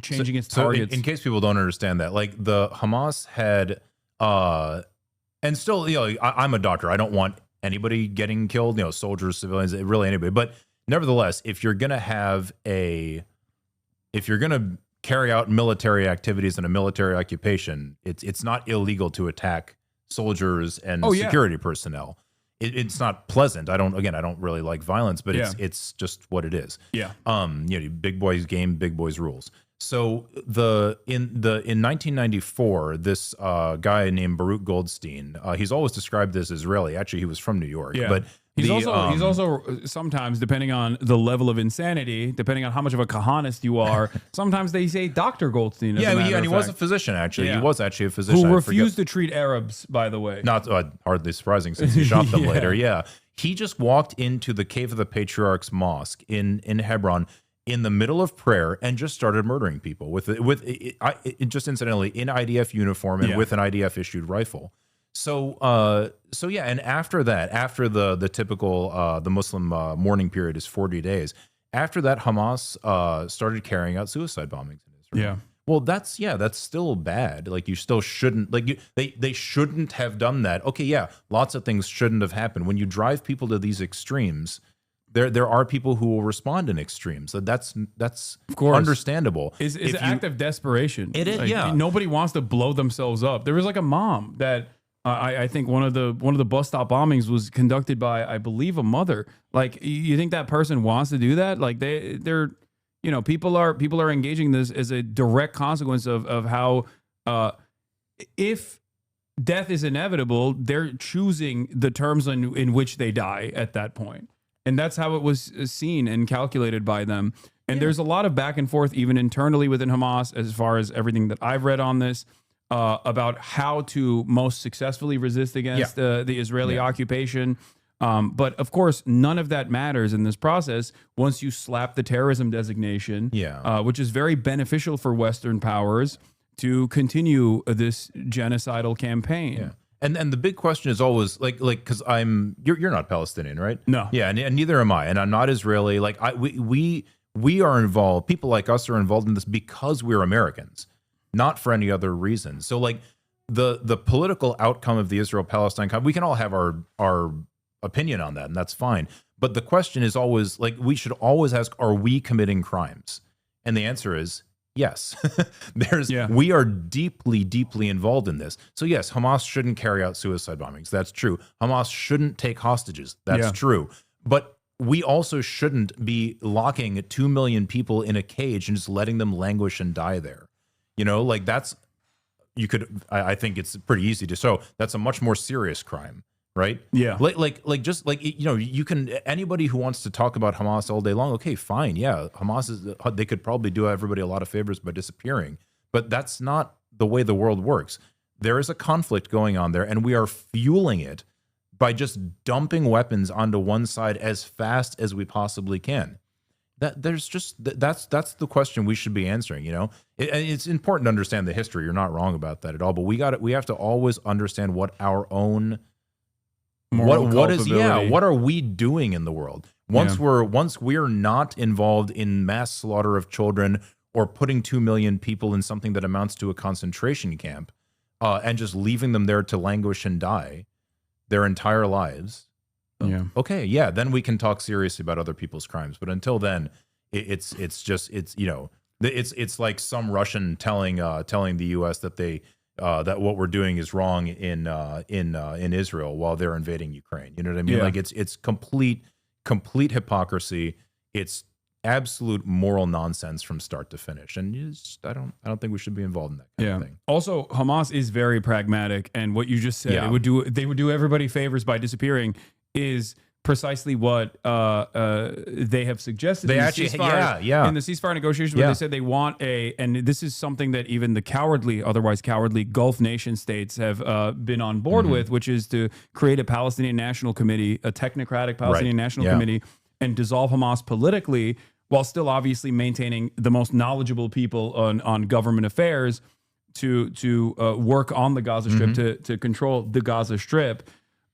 changing its targets. In case people don't understand that, like the Hamas had, and still, I'm a doctor. I don't want anybody getting killed, soldiers, civilians, really anybody. But nevertheless, if you're going to carry out military activities in a military occupation, it's not illegal to attack soldiers and security personnel. It's not pleasant. I don't really like violence, but it's just what it is. Yeah. Big boys game, big boys rules. So in 1994, this guy named Baruch Goldstein, he's always described as Israeli. Actually, he was from New York, but he's also sometimes, depending on the level of insanity, depending on how much of a kahanist you are, sometimes they say Dr. Goldstein. And he was a physician. Actually, he was actually a physician who refused to treat Arabs. By the way, not hardly surprising since he shot them later. Yeah, he just walked into the Cave of the Patriarchs Mosque in Hebron in the middle of prayer and just started murdering people with just incidentally in IDF uniform and with an IDF issued rifle. So and after that, after the typical the Muslim mourning period is 40 days. After that, Hamas started carrying out suicide bombings in Israel. Yeah. Well, that's still bad. Like you still shouldn't they shouldn't have done that. Okay, yeah, lots of things shouldn't have happened. When you drive people to these extremes, there are people who will respond in extremes. So that's of course understandable. It's an act of desperation. It is. Nobody wants to blow themselves up. There was like a mom that I think one of the bus stop bombings was conducted by, I believe, a mother. Like, you think that person wants to do that? Like they're people are engaging this as a direct consequence of how if death is inevitable, they're choosing the terms in which they die at that point. And that's how it was seen and calculated by them. And there's a lot of back and forth, even internally within Hamas, as far as everything that I've read on this, about how to most successfully resist against the Israeli occupation. But of course, none of that matters in this process once you slap the terrorism designation, which is very beneficial for Western powers to continue this genocidal campaign. Yeah. And the big question is always like because you're not Palestinian, right? No. Yeah, and neither am I, and I'm not Israeli. Like we are involved. People like us are involved in this because we're Americans, not for any other reason. So like the political outcome of the Israel-Palestine conflict, we can all have our opinion on that, and that's fine. But the question is always like we should always ask: are we committing crimes? And the answer is yes. We are deeply, deeply involved in this. So yes, Hamas shouldn't carry out suicide bombings. That's true. Hamas shouldn't take hostages. That's true. But we also shouldn't be locking 2 million people in a cage and just letting them languish and die there. Like I think it's pretty easy to show that's a much more serious crime. Right? Yeah. You can, anybody who wants to talk about Hamas all day long, okay, fine. Yeah. They could probably do everybody a lot of favors by disappearing, but that's not the way the world works. There is a conflict going on there, and we are fueling it by just dumping weapons onto one side as fast as we possibly can. That's the question we should be answering. It's important to understand the history. You're not wrong about that at all, but we have to always understand what our own what are we doing in the world once we're not involved in mass slaughter of children or putting 2 million people in something that amounts to a concentration camp and just leaving them there to languish and die their entire lives. Then we can talk seriously about other people's crimes, but until then it's like some Russian telling the US that that what we're doing is wrong in Israel while they're invading Ukraine. You know what I mean? Yeah. Like it's complete hypocrisy. It's absolute moral nonsense from start to finish. And I don't think we should be involved in that kind of thing. Also, Hamas is very pragmatic, and what you just said, they would do everybody favors by disappearing is precisely what they have suggested. They in actually, in the ceasefire negotiations, where they said they want and this is something that even the otherwise cowardly Gulf nation states have been on board with, which is to create a Palestinian National Committee, a technocratic Palestinian National Committee, and dissolve Hamas politically, while still obviously maintaining the most knowledgeable people on government affairs to work on the Gaza Strip, to control the Gaza Strip.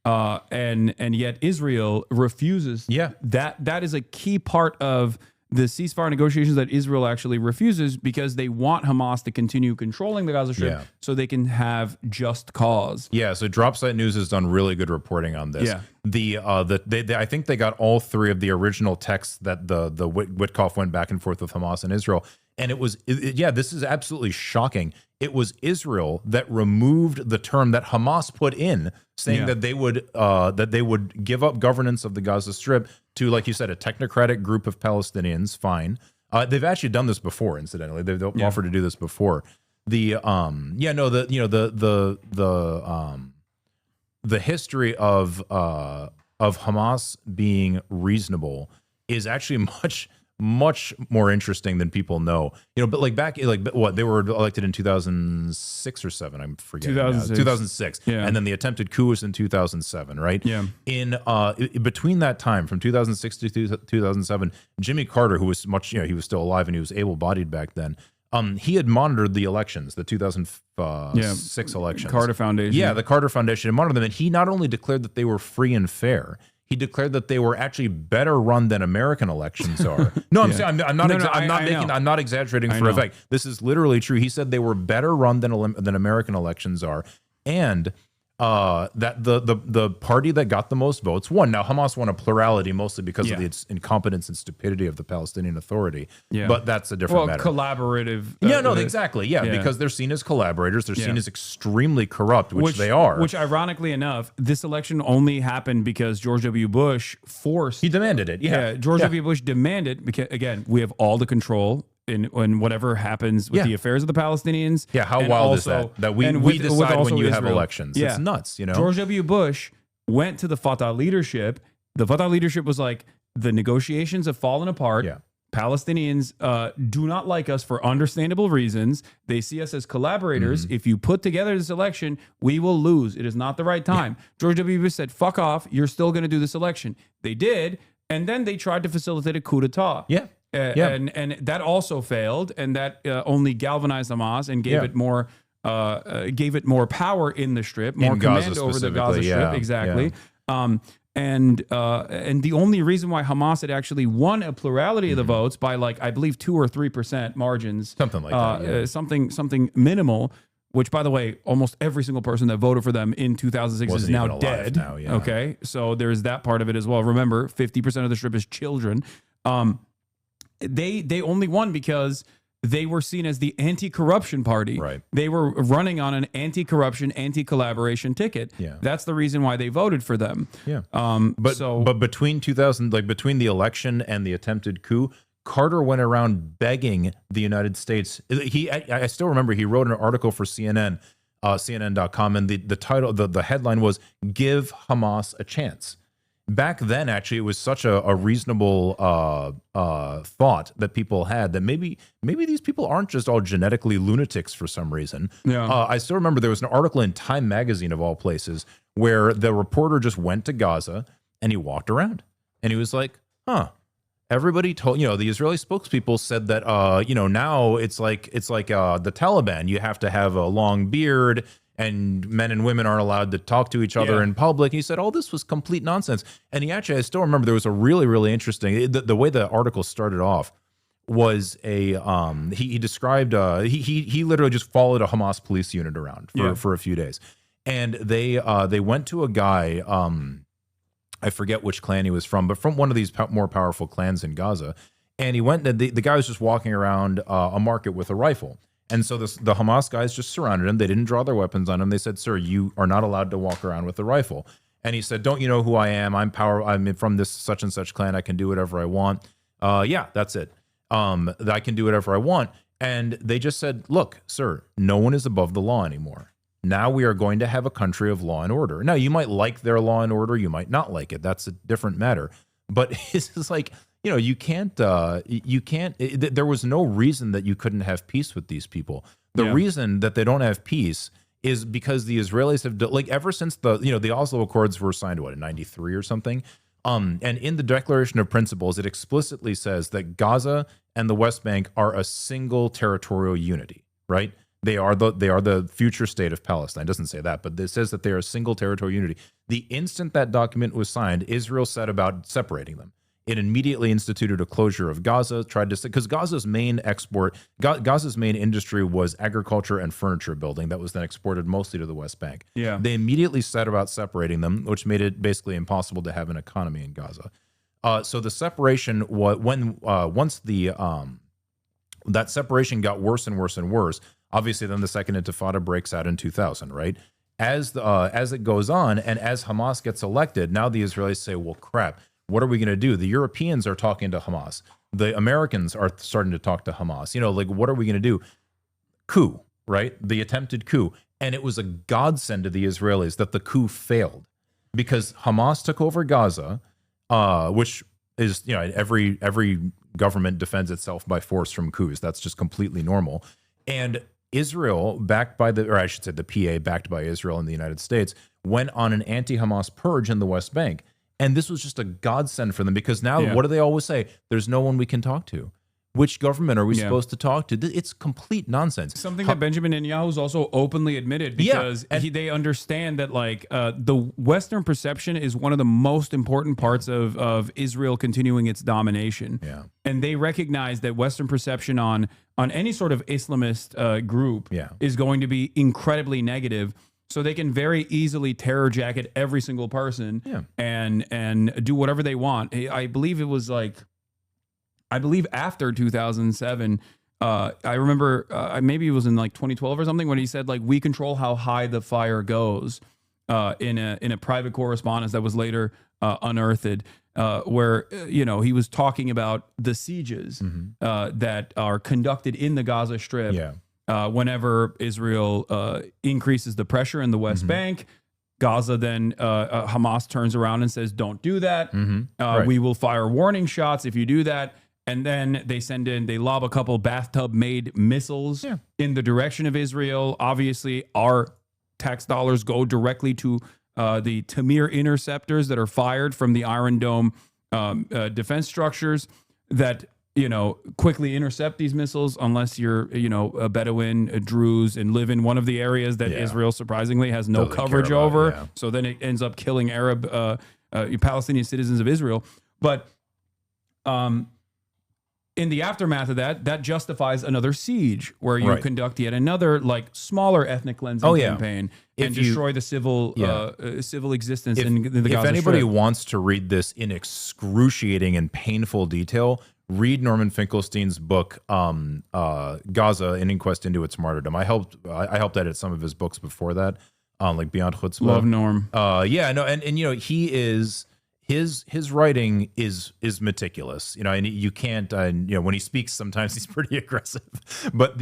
And yet Israel refuses. Yeah. That is a key part of the ceasefire negotiations that Israel actually refuses because they want Hamas to continue controlling the Gaza Strip so they can have just cause. Yeah, so Dropsite News has done really good reporting on this. Yeah. I think they got all three of the original texts that the Witkoff went back and forth with Hamas and Israel. And this is absolutely shocking. It was Israel that removed the term that Hamas put in, saying that they would give up governance of the Gaza Strip to, like you said, a technocratic group of Palestinians. Fine, they've actually done this before. Incidentally, they've offered to do this before. The history of Hamas being reasonable is actually much more interesting than people know. But they were elected in 2006 or 7, I'm forgetting. 2006. Yeah. And then the attempted coup was in 2007, right? Yeah. In between that time, from 2006 to 2007, Jimmy Carter, who was he was still alive and he was able-bodied back then, he had monitored the elections, the 2006 elections. Carter Foundation. Yeah, the Carter Foundation had monitored them, and he not only declared that they were free and fair, he declared that they were actually better run than American elections are. No, I'm saying I'm not exaggerating for effect. This is literally true. He said they were better run than American elections are, and that the party that got the most votes won. Now Hamas won a plurality mostly because of the incompetence and stupidity of the Palestinian Authority. Yeah. But that's a different matter. Collaborative. Exactly. Yeah, because they're seen as collaborators. They're seen as extremely corrupt, which they are. Which, ironically enough, this election only happened because George W. Bush forced. He demanded it. George W. Bush demanded, because again, we have all the control in whatever happens with the affairs of the Palestinians. Yeah, how wild is that? That we decide when you have elections. Yeah. It's nuts, George W. Bush went to the Fatah leadership. The Fatah leadership was like, the negotiations have fallen apart. Yeah. Palestinians do not like us for understandable reasons. They see us as collaborators. If you put together this election, we will lose. It is not the right time. George W. Bush said, fuck off. You're still going to do this election. They did. And then they tried to facilitate a coup d'etat. Yeah. And that also failed, and that only galvanized Hamas and gave it more power in the Strip, more command over the Gaza Strip. Exactly. Yeah. And the only reason why Hamas had actually won a plurality of the votes by, like, I believe 2 or 3% margins, something like that, something minimal. Which, by the way, almost every single person that voted for them in 2006 is now dead. Okay, so there's that part of it as well. Remember, 50% of the Strip is children. They only won because they were seen as the anti-corruption party. Right. They were running on an anti-corruption, anti-collaboration ticket. Yeah. That's the reason why they voted for them. Yeah. But between between the election and the attempted coup, Carter went around begging the United States. I still remember he wrote an article for CNN, CNN.com, and the title, the headline was "Give Hamas a Chance." Back then, actually, it was such a reasonable thought that people had that maybe these people aren't just all genetically lunatics for some reason. Yeah. I still remember there was an article in Time magazine, of all places, where the reporter just went to Gaza and he walked around and he was like, huh. Everybody told, the Israeli spokespeople said that, now it's like the Taliban. You have to have a long beard, and men and women aren't allowed to talk to each other in public. He said, this was complete nonsense. And I still remember there was a really, really interesting, the way the article started off was he described, he literally just followed a Hamas police unit around for a few days. And they went to a guy, I forget which clan he was from, but from one of these more powerful clans in Gaza. And he went, the guy was just walking around a market with a rifle. And so the Hamas guys just surrounded him. They didn't draw their weapons on him. They said, "Sir, you are not allowed to walk around with a rifle." And he said, "Don't you know who I am? I'm from this such and such clan. I can do whatever I want." Yeah, that's it. I can do whatever I want. And they just said, "Look, sir, no one is above the law anymore. Now we are going to have a country of law and order." Now, you might like their law and order. You might not like it. That's a different matter. But it's just like, you can't, there was no reason that you couldn't have peace with these people. The reason that they don't have peace is because the Israelis have, ever since the Oslo Accords were signed, in 93 or something? And in the Declaration of Principles, it explicitly says that Gaza and the West Bank are a single territorial unity, right? They are the future state of Palestine. It doesn't say that, but it says that they are a single territorial unity. The instant that document was signed, Israel set about separating them. It immediately instituted a closure of Gaza, tried to, because Gaza's main industry was agriculture and furniture building that was then exported mostly to the West Bank. Yeah. They immediately set about separating them, which made it basically impossible to have an economy in Gaza. So the separation was once that separation got worse and worse and worse. Obviously, then the Second Intifada breaks out in 2000, right? As it goes on, and as Hamas gets elected, now the Israelis say, "Well, crap, what are we going to do?" The Europeans are talking to Hamas. The Americans are starting to talk to Hamas. Like, what are we going to do? Coup, right? The attempted coup, and it was a godsend to the Israelis that the coup failed, because Hamas took over Gaza, which is, every government defends itself by force from coups. That's just completely normal. And Israel, backed by the PA, backed by Israel and the United States, went on an anti-Hamas purge in the West Bank. And this was just a godsend for them, because now, what do they always say? There's no one we can talk to. Which government are we supposed to talk to? It's complete nonsense. Something that Benjamin Netanyahu's also openly admitted, because they understand that the Western perception is one of the most important parts of Israel continuing its domination. Yeah. And they recognize that Western perception on any sort of Islamist group is going to be incredibly negative. So they can very easily terror jacket every single person and do whatever they want. I believe it was after 2007, I remember maybe it was in 2012 or something, when he said we control how high the fire goes in a private correspondence that was later unearthed, where he was talking about the sieges that are conducted in the Gaza Strip whenever Israel increases the pressure in the West Bank. Gaza then Hamas turns around and says, "Don't do that. We will fire warning shots if you do that." And then they lob a couple bathtub-made missiles in the direction of Israel. Obviously, our tax dollars go directly to the Tamir interceptors that are fired from the Iron Dome defense structures that, quickly intercept these missiles, unless you're, a Bedouin, a Druze, and live in one of the areas that Israel surprisingly has no coverage over. So then it ends up killing Palestinian citizens of Israel. But in the aftermath of that justifies another siege, where you conduct yet another smaller ethnic cleansing campaign and destroy the civil existence in the Gaza Strip. If anybody wants to read this in excruciating and painful detail, read Norman Finkelstein's book, Gaza: An Inquest into Its Martyrdom. I helped edit some of his books before that, like Beyond Chutzpah. Love Norm. He is. His writing is meticulous, and you can't, when he speaks, sometimes he's pretty aggressive, but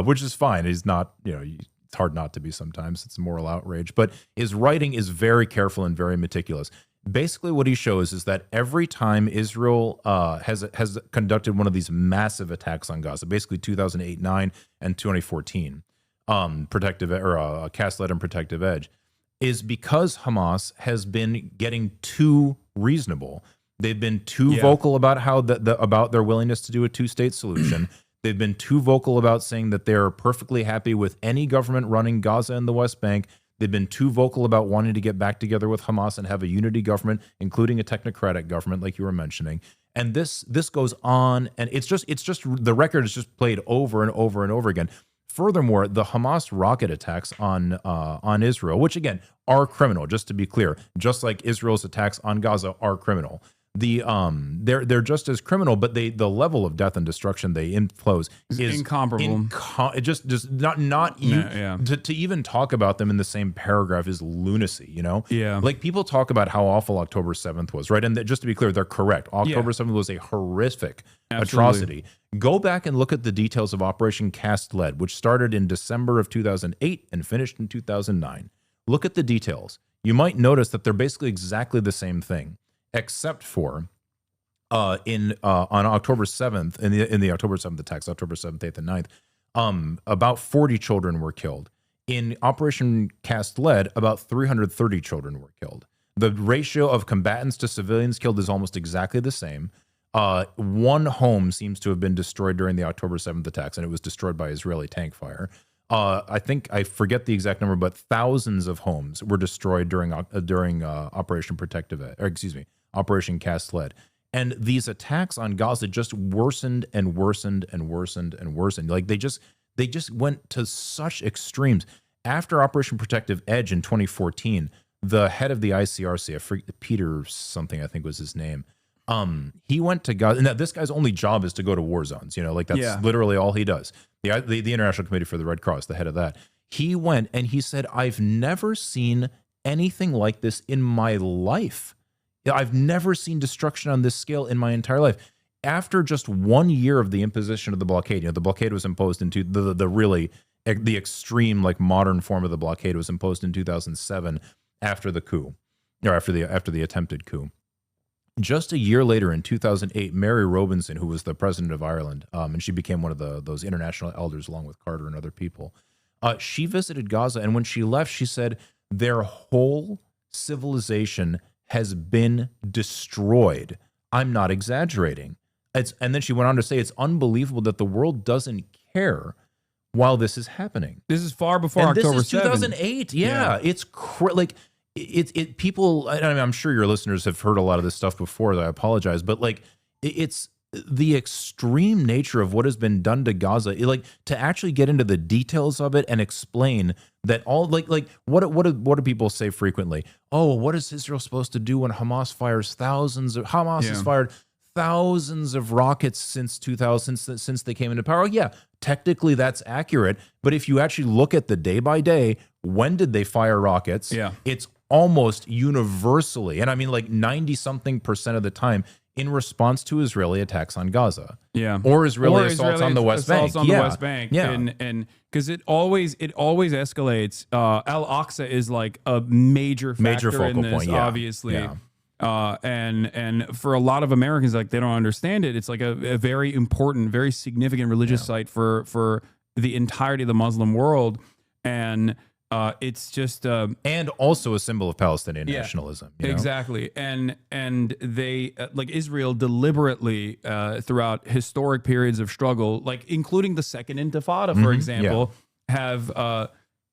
which is fine. He's not, it's hard not to be sometimes. It's a moral outrage, but his writing is very careful and very meticulous. Basically, what he shows is that every time Israel has conducted one of these massive attacks on Gaza, basically 2008-9 and 2014, Cast Lead and Protective Edge, is because Hamas has been getting too reasonable. They've been too vocal about about their willingness to do a two-state solution. They've been too vocal about saying that they're perfectly happy with any government running Gaza and the West Bank. They've been too vocal about wanting to get back together with Hamas and have a unity government, including a technocratic government, like you were mentioning. And this goes on, and it's just the record is just played over and over and over again. Furthermore, the Hamas rocket attacks on Israel, which again are criminal, just to be clear, just like Israel's attacks on Gaza are criminal. They're just as criminal, but the level of death and destruction they inflict is incomparable. To even talk about them in the same paragraph is lunacy. Like people talk about how awful October 7th was, right? And just to be clear, they're correct. October 7th was a horrific atrocity. Go back and look at the details of Operation Cast Lead, which started in December of 2008 and finished in 2009. Look at the details. You might notice that they're basically exactly the same thing, except for on October 7th, in the October 7th attacks, October 7th, 8th, and 9th, about 40 children were killed. In Operation Cast Lead, about 330 children were killed. The ratio of combatants to civilians killed is almost exactly the same. One home seems to have been destroyed during the October 7th attacks, and it was destroyed by Israeli tank fire. I forget the exact number, but thousands of homes were destroyed during Operation Cast Lead. And these attacks on Gaza just worsened and worsened and worsened and worsened. Like they just went to such extremes. After Operation Protective Edge in 2014, the head of the ICRC, Peter something I think was his name, he went to Gaza. Now this guy's only job is to go to war zones. You know, like that's literally all he does. The International Committee for the Red Cross, the head of that, he went and he said, "I've never seen anything like this in my life. I've never seen destruction on this scale in my entire life." After just 1 year of the imposition of the blockade, you know, the blockade was imposed into the extreme, like modern form of the blockade was imposed in 2007 after the coup, or after the attempted coup. Just a year later, in 2008, Mary Robinson, who was the president of Ireland, and she became one of those international elders along with Carter and other people, she visited Gaza, and when she left, she said their whole civilization has been destroyed. I'm not exaggerating. And then she went on to say it's unbelievable that the world doesn't care while this is happening. This is far before October 7th. This is 2008. Yeah. It's like people, I mean, I'm sure your listeners have heard a lot of this stuff before, I apologize, but like it's the extreme nature of what has been done to Gaza, like to actually get into the details of it and explain that all like what do people say frequently? Oh, what is Israel supposed to do when Hamas has fired thousands of rockets since 2000, since they came into power? Yeah, technically that's accurate, but if you actually look at the day by day, when did they fire rockets? Yeah, it's almost universally, and I mean like 90-something% of the time, in response to Israeli attacks on Gaza. Yeah. Or Israeli assaults on the West Bank. The West Bank. Yeah. And because it always escalates. Al-Aqsa is like a major factor in this, obviously. Yeah. And for a lot of Americans, like they don't understand it. It's like a very important, very significant religious site for the entirety of the Muslim world. And it's just and also a symbol of Palestinian nationalism. You know? Exactly, and they like Israel deliberately throughout historic periods of struggle, like including the Second Intifada, for example, have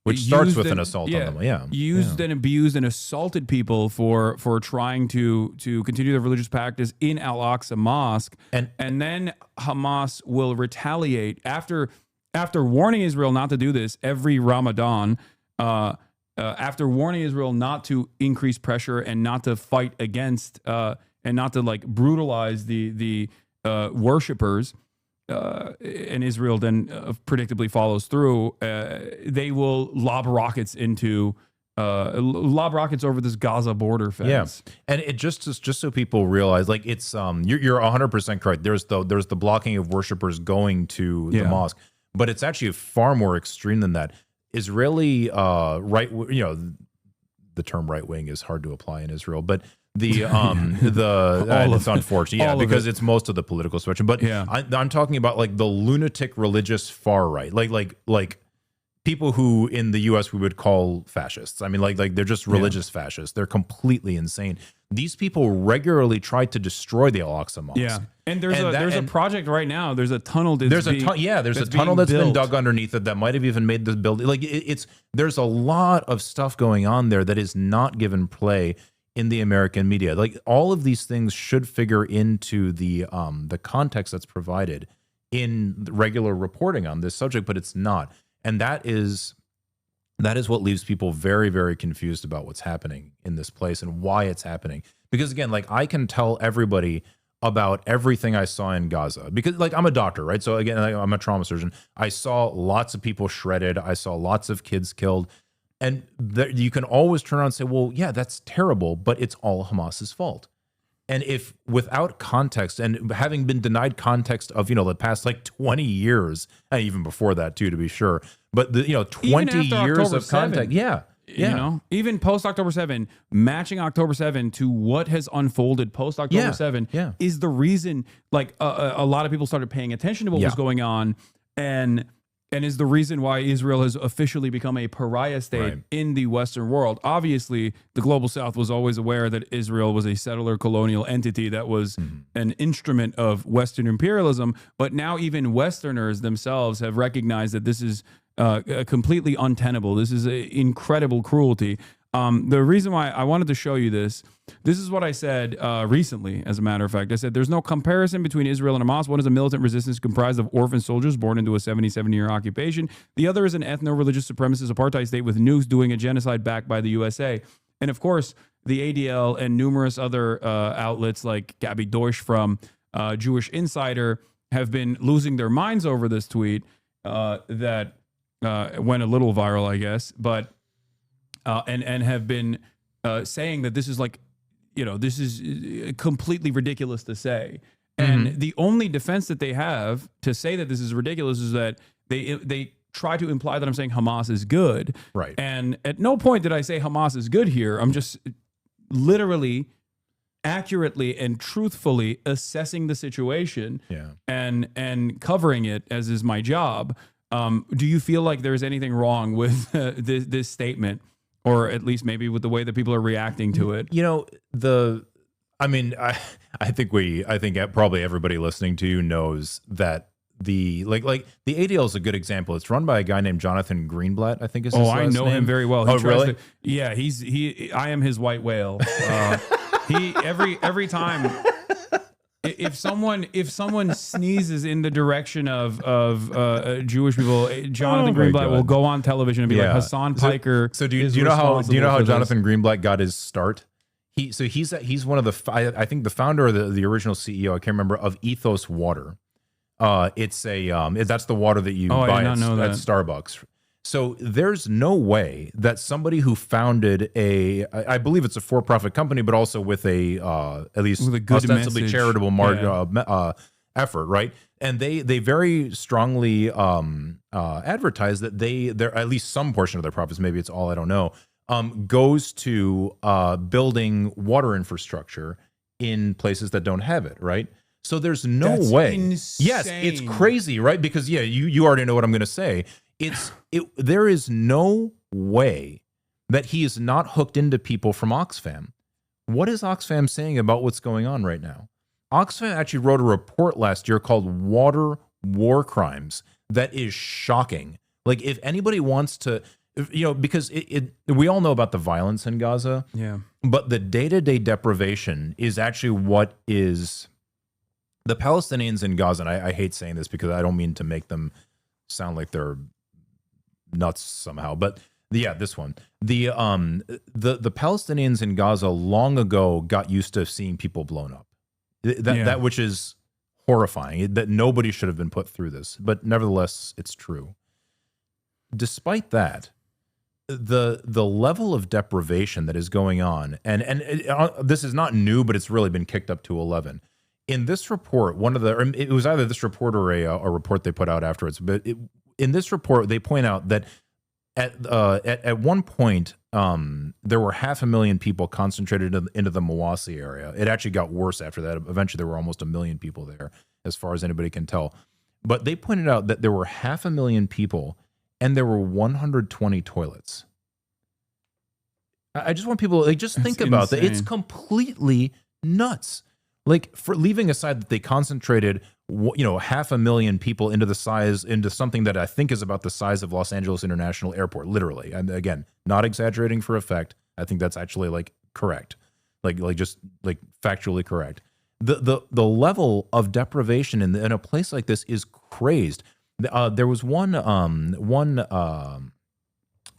which starts with an assault on them. Used and abused and assaulted people for trying to continue their religious practice in Al-Aqsa Mosque, and then Hamas will retaliate after warning Israel not to do this every Ramadan. After warning Israel not to increase pressure and not to fight against and not to like brutalize the worshippers, and Israel then predictably follows through, they will lob rockets over this Gaza border fence. Yeah, and it just so people realize, like it's you're 100% correct. There's the blocking of worshipers going to the mosque, but it's actually far more extreme than that. Israeli the term right wing is hard to apply in Israel, but it's unfortunate, because it's most of the political spectrum. But I'm talking about like the lunatic religious far right, like people who in the U.S. we would call fascists. I mean, like they're just religious fascists. They're completely insane. These people regularly try to destroy the Al-Aqsa Mosque. Yeah, and there's a project right now. There's a tunnel. There's a tunnel that's been dug underneath it that might have even made the building. Like there's a lot of stuff going on there that is not given play in the American media. Like all of these things should figure into the context that's provided in regular reporting on this subject, but it's not. And that is what leaves people very, very confused about what's happening in this place and why it's happening. Because again, like I can tell everybody about everything I saw in Gaza because like I'm a doctor, right? So again, I'm a trauma surgeon. I saw lots of people shredded. I saw lots of kids killed. And you can always turn around and say, well, yeah, that's terrible, but it's all Hamas's fault. And if without context and having been denied context of, the past like 20 years, and even before that too, to be sure, but 20 years of context. Even post October 7, matching October 7 to what has unfolded post October 7 is the reason like a lot of people started paying attention to what was going on and is the reason why Israel has officially become a pariah state in the Western world. Obviously, the Global South was always aware that Israel was a settler colonial entity that was an instrument of Western imperialism, but now even Westerners themselves have recognized that this is completely untenable. This is incredible cruelty. The reason why I wanted to show you this is what I said recently, as a matter of fact. I said there's no comparison between Israel and Hamas. One is a militant resistance comprised of orphan soldiers born into a 77-year occupation. The other is an ethno-religious supremacist apartheid state with nukes doing a genocide backed by the USA. And of course, the ADL and numerous other outlets like Gabby Deutsch from Jewish Insider have been losing their minds over this tweet that went a little viral, I guess, but and have been saying that this is like, this is completely ridiculous to say. And the only defense that they have to say that this is ridiculous is that they try to imply that I'm saying Hamas is good. Right. And at no point did I say Hamas is good here. I'm just literally, accurately, and truthfully assessing the situation and covering it, as is my job. Do you feel like there's anything wrong with this statement, or at least maybe with the way that people are reacting to it? I think probably everybody listening to you knows that the ADL is a good example. It's run by a guy named Jonathan Greenblatt, I think is his last name. I know him very well. Really? Yeah, I am his white whale. He every time if someone sneezes in the direction of Jewish people, Jonathan Greenblatt will go on television and be like, Hasan Piker. So do you know how Jonathan Greenblatt got his start? He's one of the I think the founder or the original CEO, I can't remember, of Ethos Water. It's that's the water that you buy at Starbucks. So there's no way that somebody who founded I believe it's a for-profit company, but also with at least with a good ostensibly message, charitable effort, right? And they very strongly advertise that they're at least some portion of their profits, maybe it's all, I don't know, goes to building water infrastructure in places that don't have it, right? So there's no way. Insane. Yes, it's crazy, right? Because you already know what I'm going to say. There is no way that he is not hooked into people from Oxfam. What is Oxfam saying about what's going on right now? Oxfam actually wrote a report last year called Water War Crimes that is shocking. Like, if anybody wants to, because we all know about the violence in Gaza, but the day-to-day deprivation is actually what is the Palestinians in Gaza. And I hate saying this because I don't mean to make them sound like they're nuts somehow, but this one, the Palestinians in Gaza long ago got used to seeing people blown up. That which is horrifying, that nobody should have been put through this, but nevertheless, it's true. Despite that, the level of deprivation that is going on, and this is not new, but it's really been kicked up to 11. In this report, it was either this report or a report they put out afterwards, but in this report, they point out that at one point, there were 500,000 people concentrated into the Mawasi area. It actually got worse after that. Eventually, there were almost 1 million people there, as far as anybody can tell. But they pointed out that there were 500,000 people, and there were 120 toilets. I just want people to just think about that. It's completely nuts. Like, for leaving aside that they concentrated 500,000 people into something that I think is about the size of Los Angeles International Airport, literally. And again, not exaggerating for effect. I think that's actually correct, just factually correct. The level of deprivation in a place like this is crazed. There was one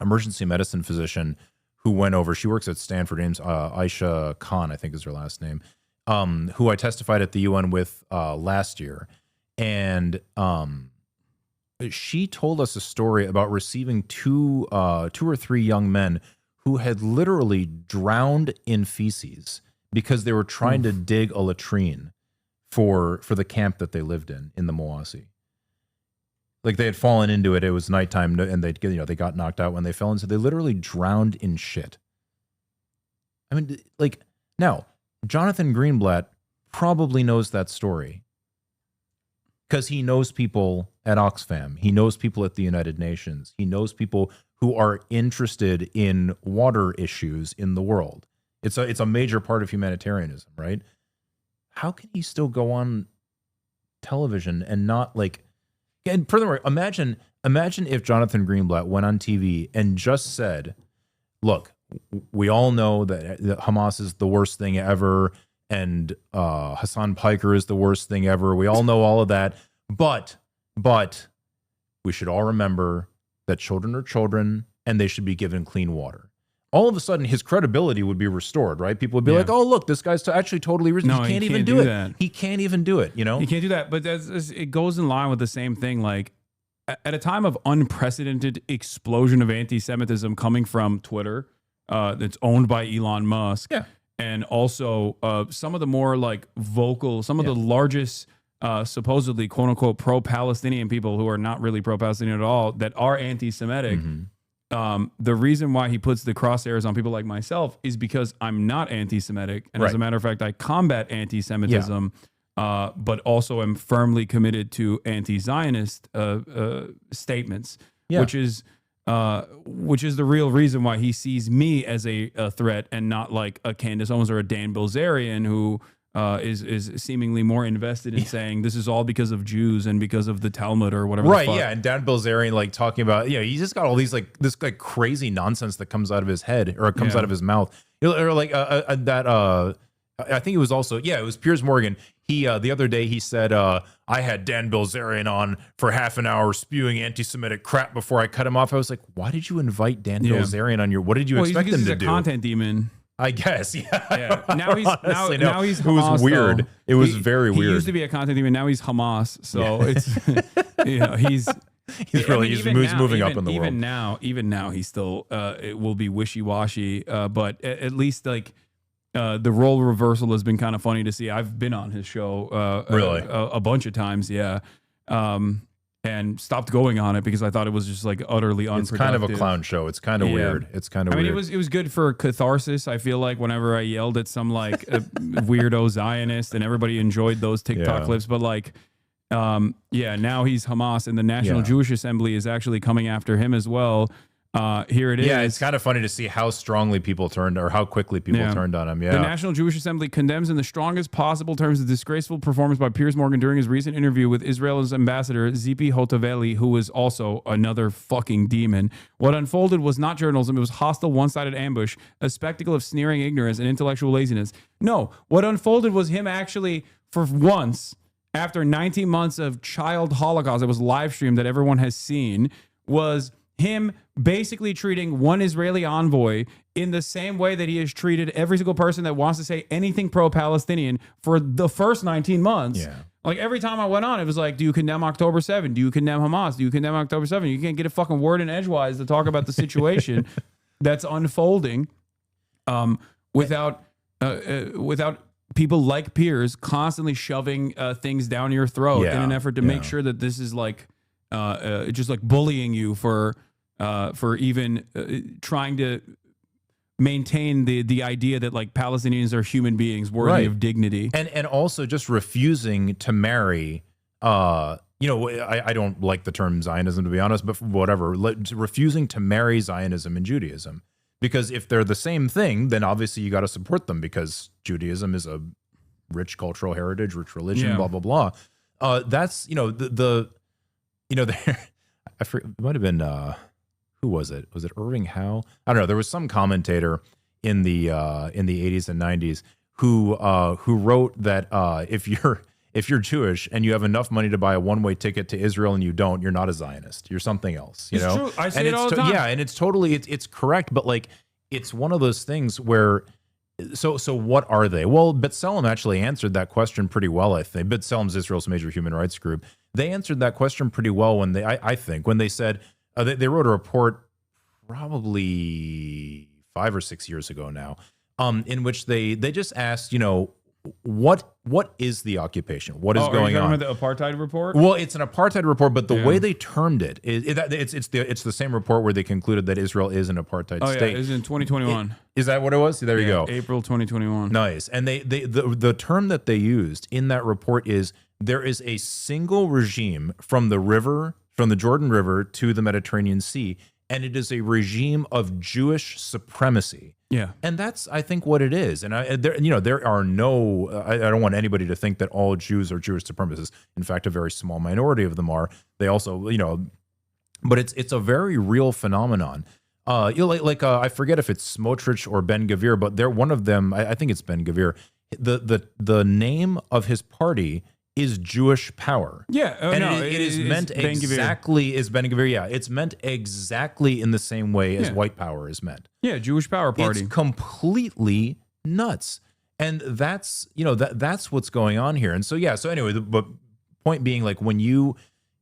emergency medicine physician who went over. She works at Stanford. Name's Aisha Khan, I think is her last name. Who I testified at the UN with last year. And she told us a story about receiving two or three young men who had literally drowned in feces because they were trying to dig a latrine for the camp that they lived in the Mawasi. Like, they had fallen into it. It was nighttime, and they got knocked out when they fell in. So they literally drowned in shit. I mean, now, Jonathan Greenblatt probably knows that story because he knows people at Oxfam. He knows people at the United Nations. He knows people who are interested in water issues in the world. It's a major part of humanitarianism, right? How can he still go on television and not and furthermore, imagine if Jonathan Greenblatt went on TV and just said, look, we all know that Hamas is the worst thing ever, and Hassan Piker is the worst thing ever. We all know all of that, but we should all remember that children are children, and they should be given clean water. All of a sudden, his credibility would be restored, right? People would be like, "Oh, look, this guy's actually totally reason. No, he can't even do it. He can't even do it. You know, he can't do that." But it goes in line with the same thing. Like at a time of unprecedented explosion of anti-Semitism coming from Twitter, that's owned by Elon Musk, and also some of the more like vocal, some of the largest. Supposedly quote unquote pro-Palestinian people who are not really pro-Palestinian at all that are anti-Semitic. The reason why he puts the crosshairs on people like myself is because I'm not anti-Semitic. And as a matter of fact, I combat anti-Semitism, but also am firmly committed to anti-Zionist statements, which is the real reason why he sees me as a threat and not like a Candace Owens or a Dan Bilzerian who is seemingly more invested in saying this is all because of Jews and because of the Talmud or whatever. Right, and Dan Bilzerian like talking about, he's just got all these like this like crazy nonsense that comes out of his head or it comes out of his mouth. Or like that I think it was also, it was Piers Morgan. He the other day he said, I had Dan Bilzerian on for half an hour spewing anti-Semitic crap before I cut him off. I was like, why did you invite Dan Bilzerian on your, what did you expect him to do? He's a content demon. I guess, Now he's Honestly, now he's Hamas. It was weird. Though. It was very weird. He used to be a content demon. Now he's Hamas. So it's he's moving up in the world. Even now he's still it will be wishy-washy. But at least like the role reversal has been kind of funny to see. I've been on his show really a bunch of times. And stopped going on it because I thought it was just like utterly unproductive. It's kind of a clown show. It's kind of weird. It's kind of weird. I mean, it was good for catharsis. I feel like whenever I yelled at some like weirdo Zionist and everybody enjoyed those TikTok clips, but like, now he's Hamas and the National Jewish Assembly is actually coming after him as well. Here it is. Yeah, it's kind of funny to see how strongly people turned or how quickly people turned on him. Yeah. The National Jewish Assembly condemns in the strongest possible terms the disgraceful performance by Piers Morgan during his recent interview with Israel's ambassador, Zipi Hotaveli, who was also another fucking demon. What unfolded was not journalism. It was hostile, one-sided ambush, a spectacle of sneering ignorance and intellectual laziness. No, what unfolded was him actually, for once, after 19 months of child holocaust that was live streamed that everyone has seen, was him basically treating one Israeli envoy in the same way that he has treated every single person that wants to say anything pro-Palestinian for the first 19 months. Yeah. Like every time I went on, it was like, do you condemn October 7? Do you condemn Hamas? Do you condemn October 7? You can't get a fucking word in edgewise to talk about the situation that's unfolding without people like Piers constantly shoving things down your throat in an effort to make sure that this is like just like bullying you for even trying to maintain the idea that like Palestinians are human beings worthy of dignity, and also just refusing to marry. I don't like the term Zionism, to be honest, but whatever. Refusing to marry Zionism and Judaism, because if they're the same thing, then obviously you got to support them because Judaism is a rich cultural heritage, rich religion, blah blah blah. That's I forget, it might have been who was it? Was it Irving Howe? I don't know. There was some commentator in the 80s and 90s who wrote that if you're Jewish and you have enough money to buy a one-way ticket to Israel and you don't, you're not a Zionist. You're something else. You know? True. I say it all the time. Yeah, and it's totally it's correct, but like it's one of those things where. So what are they? Well, B'Tselem actually answered that question pretty well, I think. B'Tselem's Israel's major human rights group. They answered that question pretty well when I think, when they said, they wrote a report probably 5 or 6 years ago now, in which they just asked, what is the occupation? What is going on? The apartheid report? Well, it's an apartheid report, but the way they termed it is it's the same report where they concluded that Israel is an apartheid state. It was in 2021. Is that what it was? There you go. April 2021. Nice. And the term that they used in that report is there is a single regime from the Jordan River to the Mediterranean Sea, and it is a regime of Jewish supremacy. Yeah. And that's, I think, what it is. And there are no, I don't want anybody to think that all Jews are Jewish supremacists. In fact, a very small minority of them are. They also, but it's a very real phenomenon. I forget if it's Smotrich or Ben Gvir, but they're one of them. I think it's Ben Gvir. The name of his party is Jewish Power. Yeah, and it is meant exactly as Ben Gvir. Yeah, it's meant exactly in the same way as White Power is meant. Yeah, Jewish Power Party. It's completely nuts, and that's that's what's going on here. And so so anyway, but point being, like,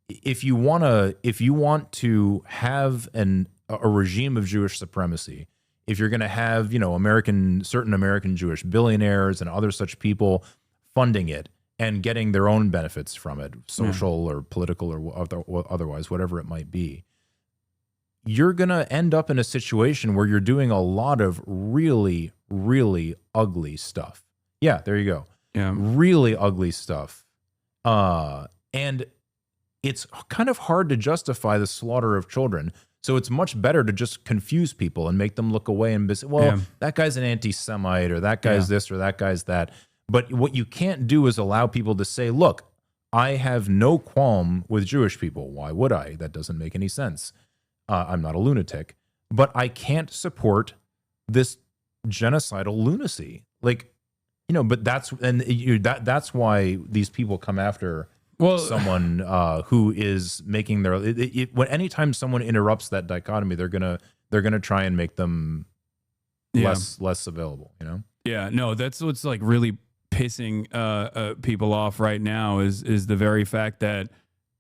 if you want to have a regime of Jewish supremacy, if you're going to have certain American Jewish billionaires and other such people funding it and getting their own benefits from it, social or political or otherwise, whatever it might be, you're going to end up in a situation where you're doing a lot of really, really ugly stuff. Yeah, there you go. Yeah, really ugly stuff. And it's kind of hard to justify the slaughter of children. So it's much better to just confuse people and make them look away and say, well, that guy's an anti-Semite, or that guy's this, or that guy's that. But what you can't do is allow people to say, look, I have no qualm with Jewish people. Why would I? That doesn't make any sense. I'm not a lunatic, but I can't support this genocidal lunacy. Like, but that's why these people come after someone who is making their anytime someone interrupts that dichotomy, they're gonna try and make them less available. Yeah, no, that's what's like really pissing people off right now is the very fact that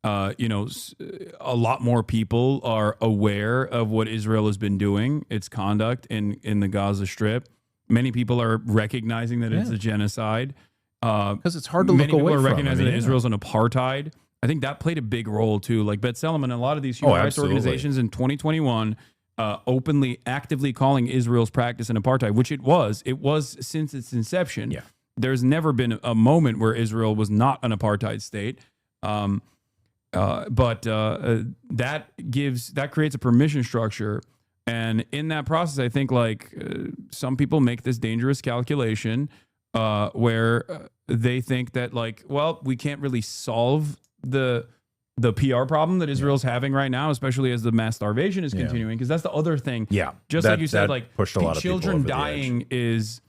a lot more people are aware of what Israel has been doing, its conduct in the Gaza Strip. Many people are recognizing that it's a genocide. Because it's hard to look away from. Many people are recognizing that Israel's an apartheid. I think that played a big role too. Like B'Tselem and a lot of these human rights organizations in 2021 openly, actively calling Israel's practice an apartheid, which it was. It was since its inception. Yeah. There's never been a moment where Israel was not an apartheid state. But that creates a permission structure. And in that process, I think some people make this dangerous calculation where they think that we can't really solve the PR problem that Israel's having right now, especially as the mass starvation is continuing, because that's the other thing. Yeah, just like you said, pushed a lot of children dying is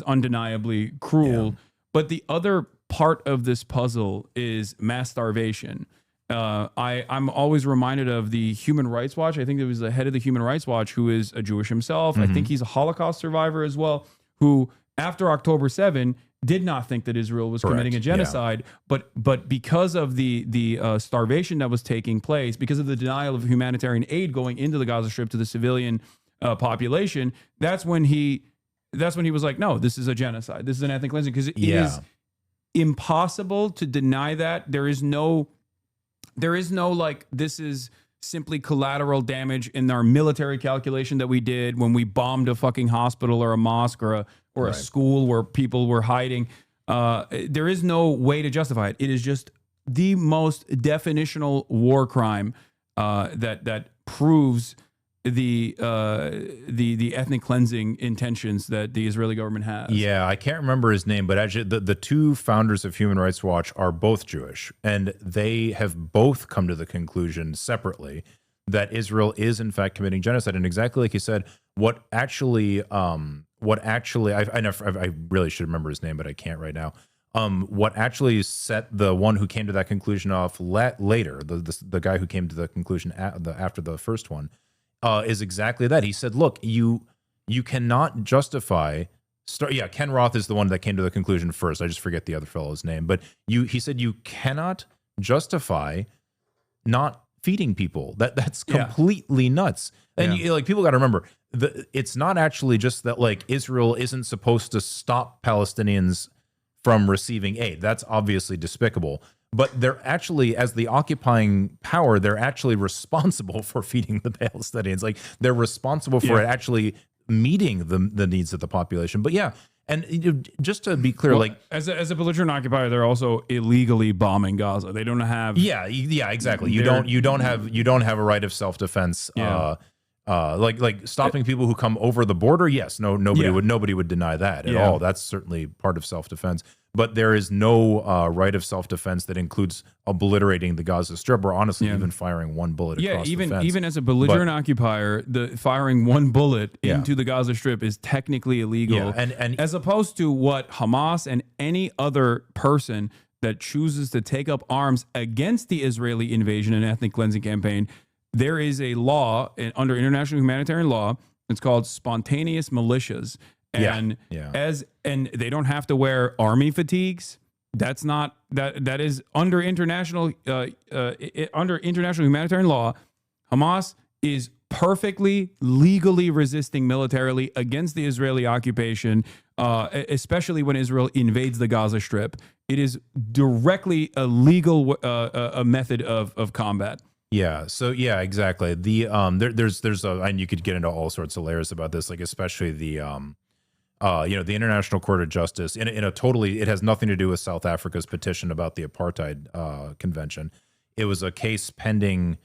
undeniably cruel, but the other part of this puzzle is mass starvation. I'm always reminded of the Human Rights Watch. I think it was the head of the Human Rights Watch who is a Jewish himself. I think he's a Holocaust survivor as well, who after October 7 did not think that Israel was committing a genocide, but because of the starvation that was taking place, because of the denial of humanitarian aid going into the Gaza Strip to the civilian population, that's when he was like, no, this is a genocide. This is an ethnic cleansing, because it is impossible to deny that. There is no this is simply collateral damage in our military calculation that we did when we bombed a fucking hospital or a mosque or a school where people were hiding. There is no way to justify it. It is just the most definitional war crime that proves the ethnic cleansing intentions that the Israeli government has. Yeah, I can't remember his name, but actually the two founders of Human Rights Watch are both Jewish, and they have both come to the conclusion separately that Israel is in fact committing genocide. And exactly like you said, I really should remember his name, but I can't right now. What actually set the one who came to that conclusion off later, the guy who came to the conclusion after the first one, is exactly that. He said, look, you cannot justify Ken Roth is the one that came to the conclusion first. I just forget the other fellow's name, but he said you cannot justify not feeding people. That's completely nuts. And people got to remember, it's not actually just that Israel isn't supposed to stop Palestinians from receiving aid. That's obviously despicable. But they're actually, as the occupying power, they're actually responsible for feeding the Palestinians. They're responsible for actually meeting the needs of the population. But and just to be clear, as a belligerent occupier, they're also illegally bombing Gaza. They don't have exactly. You don't have a right of self-defense. Stopping people who come over the border. Yes, nobody would deny that at all. That's certainly part of self-defense. but there is no right of self-defense that includes obliterating the Gaza Strip, or honestly even firing one bullet across the fence. Even as a belligerent occupier, the firing one bullet into the Gaza Strip is technically illegal. And as opposed to what Hamas and any other person that chooses to take up arms against the Israeli invasion and ethnic cleansing campaign, there is a law under international humanitarian law. It's called spontaneous militias. And and they don't have to wear army fatigues. That's not that is under international humanitarian law. Hamas is perfectly legally resisting militarily against the Israeli occupation, especially when Israel invades the Gaza Strip. It is directly a legal a method of combat. Yeah. So yeah, exactly. The there's a, and you could get into all sorts of layers about this, like especially the the International Court of Justice in a totally, it has nothing to do with South Africa's petition about the apartheid convention. It was a case pending,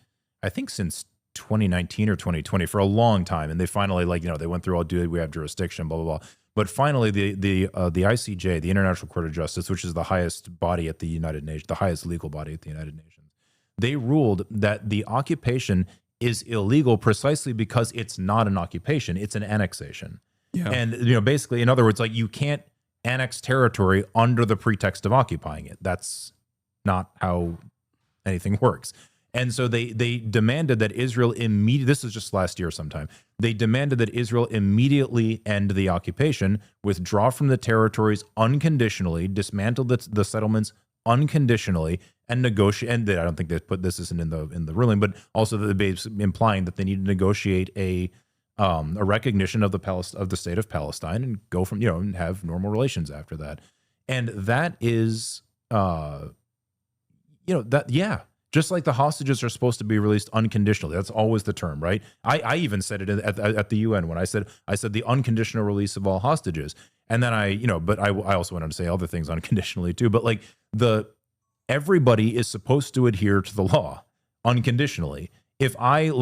I think, since 2019 or 2020 for a long time, and they finally, they went through all, do we have jurisdiction, blah blah blah. But finally, the ICJ, the International Court of Justice, which is the highest body at the United Nations, the highest legal body at the United Nations, they ruled that the occupation is illegal precisely because it's not an occupation, it's an annexation. Yeah. And basically, in other words, like, you can't annex territory under the pretext of occupying it. That's not how anything works. And so they demanded that Israel this is just last year sometime, they demanded that Israel immediately end the occupation, withdraw from the territories unconditionally, dismantle the settlements unconditionally, and negotiate. And I don't think they put this isn't in the ruling, but also that they implying that they need to negotiate a recognition of the state of Palestine and go from and have normal relations after that. And that is just like the hostages are supposed to be released unconditionally. That's always the term, right? I even said it at the UN when I said the unconditional release of all hostages. And then but I also went on to say other things unconditionally too. But like everybody is supposed to adhere to the law unconditionally. If I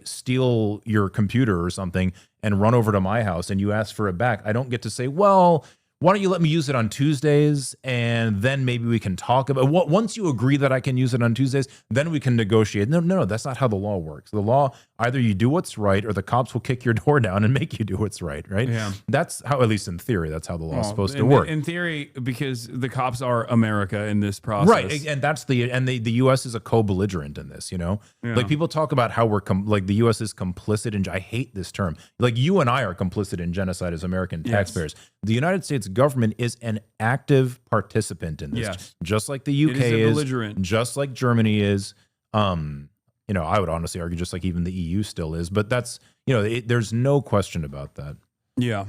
steal your computer or something and run over to my house and you ask for it back, I don't get to say, well, why don't you let me use it on Tuesdays and then maybe we can talk about what, once you agree that I can use it on Tuesdays, then we can negotiate. No, that's not how the law works. The law, either you do what's right or the cops will kick your door down and make you do what's right, right? Yeah. That's how, at least in theory, that's how the law is supposed to work. In theory, because the cops are America in this process. Right, and that's the U.S. is a co-belligerent in this, Yeah. Like, people talk about how the U.S. is complicit in, I hate this term. Like, you and I are complicit in genocide as American taxpayers. Yes. The United States government is an active participant in this, just like the UK is, just like Germany is. I would honestly argue just like even the EU still is, but that's, there's no question about that. Yeah,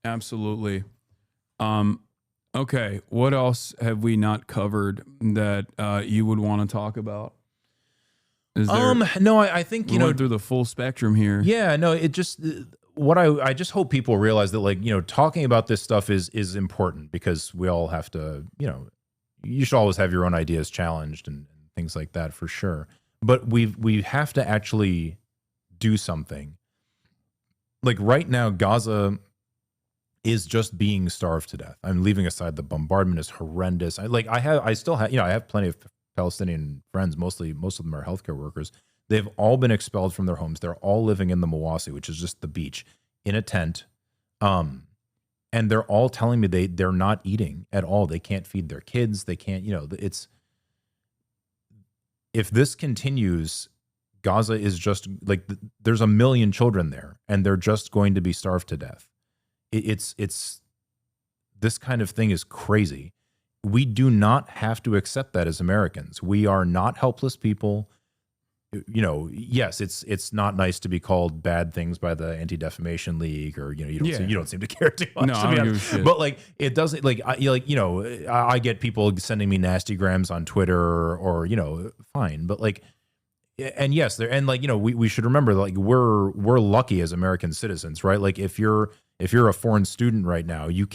absolutely. Okay. What else have we not covered that you would want to talk about? No, I think, went through the full spectrum here. Yeah, no, it just, I just hope people realize that, talking about this stuff is important, because we all have to, you should always have your own ideas challenged and things like that for sure. But we have to actually do something. Like, right now, Gaza is just being starved to death. I'm leaving aside the bombardment is horrendous. I still have, I have plenty of Palestinian friends. Most of them are healthcare workers. They've all been expelled from their homes. They're all living in the Mawasi, which is just the beach, in a tent. And they're all telling me they're not eating at all. They can't feed their kids. They can't, if this continues, Gaza is just like, there's 1 million children there, and they're just going to be starved to death. It's this kind of thing is crazy. We do not have to accept that as Americans. We are not helpless people. Yes, it's not nice to be called bad things by the Anti-Defamation League, or you don't seem to care too much. No, I don't give a shit. But it doesn't, I get people sending me nasty grams on Twitter, or fine, but and yes, we should remember we're lucky as American citizens, right? Like, if you're a foreign student right now, you're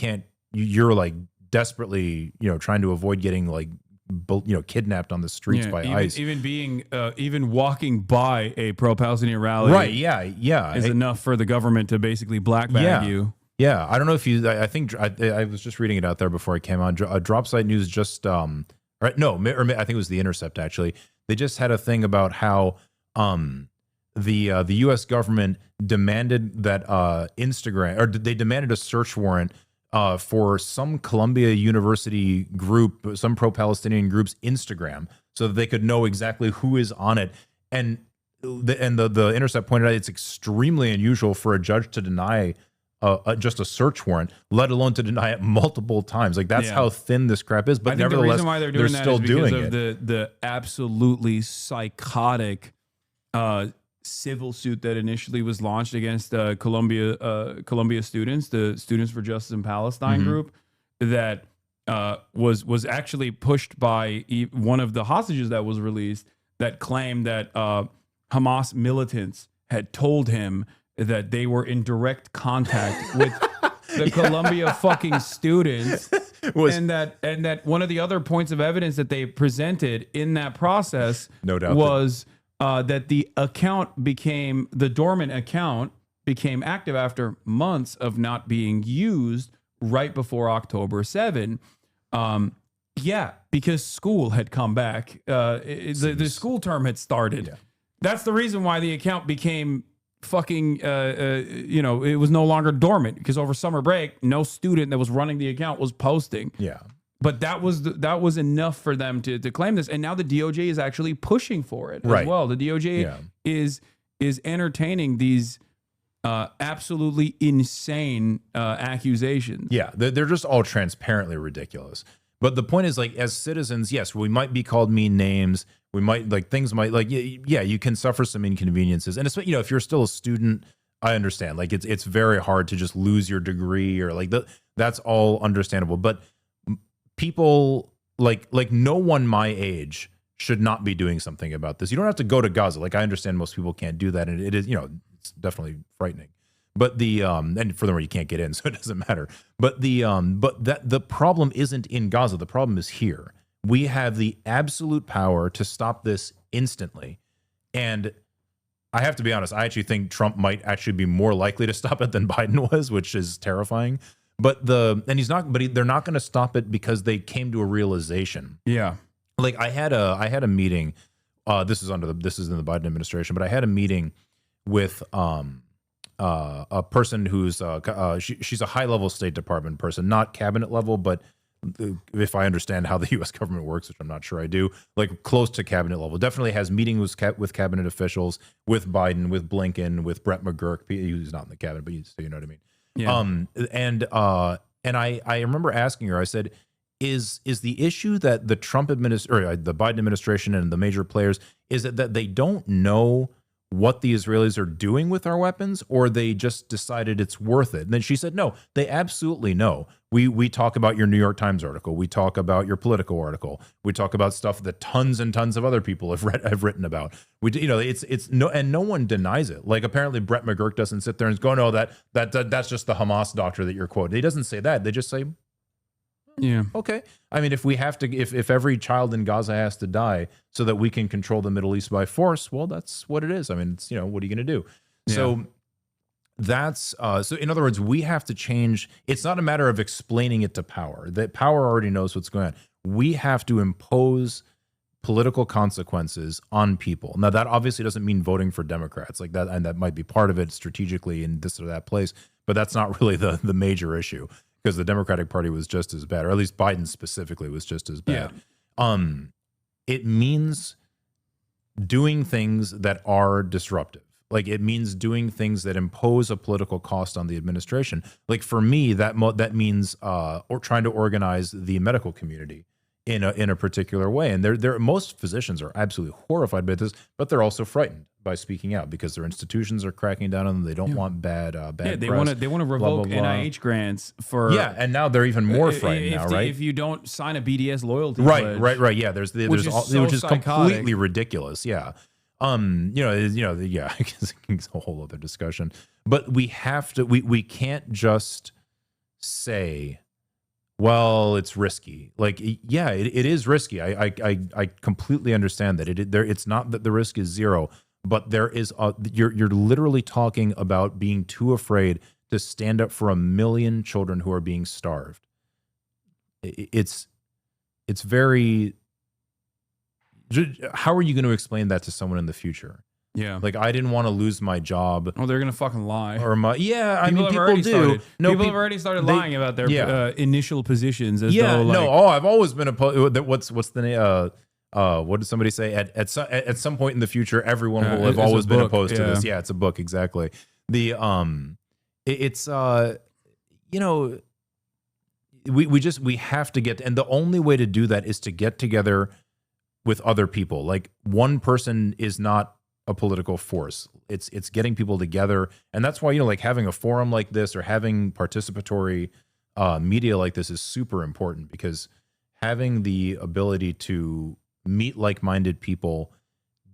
desperately trying to avoid getting kidnapped on the streets by ICE. Even walking by a pro-Palestinian rally, right? Yeah, is enough for the government to basically black bag you. Yeah, I don't know if you. I think I was just reading it out there before I came on. Drop Site News just right? No, I think it was The Intercept actually. They just had a thing about how the U.S. government demanded that Instagram, or they demanded a search warrant for some Columbia University group, some pro-Palestinian group's Instagram, so that they could know exactly who is on it. And the Intercept pointed out it's extremely unusual for a judge to deny just a search warrant, let alone to deny it multiple times. Like that's how thin this crap is. But I think the nevertheless, reason why they're doing that still is because doing of it. the absolutely psychotic civil suit that initially was launched against Columbia students, the Students for Justice in Palestine group, that was actually pushed by one of the hostages that was released, that claimed that Hamas militants had told him that they were in direct contact with the Columbia fucking students, and that one of the other points of evidence that they presented in that process, no doubt, was that the dormant account became active after months of not being used right before October 7. Yeah, because school had come back. The school term had started. Yeah. That's the reason why the account became fucking, it was no longer dormant, because over summer break, no student that was running the account was posting. Yeah. But that was enough for them to claim this, and now the DOJ is actually pushing for it as well. The DOJ is entertaining these absolutely insane accusations. Yeah, they're just all transparently ridiculous. But the point is, like, as citizens, yes, we might be called mean names. We might, like, things might, like, yeah, you can suffer some inconveniences. And it's, if you're still a student, I understand. Like, it's very hard to just lose your degree, or like that's all understandable. But people like no one my age should not be doing something about this. You don't have to go to Gaza. Like, I understand most people can't do that, and it is, it's definitely frightening. But and furthermore, you can't get in, so it doesn't matter. But the problem isn't in Gaza. The problem is here. We have the absolute power to stop this instantly. And I have to be honest, I actually think Trump might actually be more likely to stop it than Biden was, which is terrifying. But they're not going to stop it because they came to a realization. Yeah. Like, I had a meeting. This is in the Biden administration, but I had a meeting with a person who's she's a high-level State Department person, not cabinet level, but if I understand how the U.S. government works, which I'm not sure I do, like close to cabinet level. Definitely has meetings with cabinet officials, with Biden, with Blinken, with Brett McGurk. He's not in the cabinet, but you know what I mean. Yeah. And I remember asking her, I said, is the issue that the the Biden administration and the major players, is it that they don't know what the Israelis are doing with our weapons, or they just decided it's worth it? And then she said, no, they absolutely know. We talk about your New York Times article. We talk about your Politico article. We talk about stuff that tons and tons of other people have written about. It's no, and no one denies it. Like, apparently Brett McGurk doesn't sit there and go, no, that's just the Hamas doctor that you're quoting. He doesn't say that. They just say, yeah, okay. I mean, if we have to, if every child in Gaza has to die so that we can control the Middle East by force, well, that's what it is. I mean, it's, what are you going to do? Yeah. So that's so in other words, we have to change. It's not a matter of explaining it to power. That power already knows what's going on. We have to impose political consequences on people. Now, that obviously doesn't mean voting for Democrats like that, and that might be part of it strategically in this or that place, but that's not really the major issue, because the Democratic Party was just as bad, or at least Biden specifically was just as bad. Yeah. It means doing things that are disruptive. Like, it means doing things that impose a political cost on the administration. Like, for me, that means or trying to organize the medical community in a particular way. And most physicians are absolutely horrified by this, but they're also frightened by speaking out because their institutions are cracking down on them. They don't want bad they want to revoke NIH grants for and now they're even more frightened now, right? If you don't sign a BDS loyalty pledge. Right. Yeah, which is completely ridiculous. Yeah. It's a whole other discussion. But we have to. We can't just say, well, it's risky. Like, yeah, it is risky. I completely understand that. It's not that the risk is zero, but there is you're literally talking about being too afraid to stand up for 1 million children who are being starved. It's very. How are you going to explain that to someone in the future? Yeah. Like, I didn't want to lose my job. Oh, they're gonna fucking lie. Or my I mean, have people already do. started. No, people have already started lying about their initial positions. As though, like, no. Oh, I've always been opposed. What's the name? What did somebody say? At some point in the future, everyone will have always been opposed to this. Yeah, it's a book, exactly. The it's you know, we have to get, and the only way to do that is to get together with other people. Like, one person is not a political force. It's getting people together, and that's why, you know, like, having a forum like this or having participatory media like this is super important, because having the ability to meet like-minded people,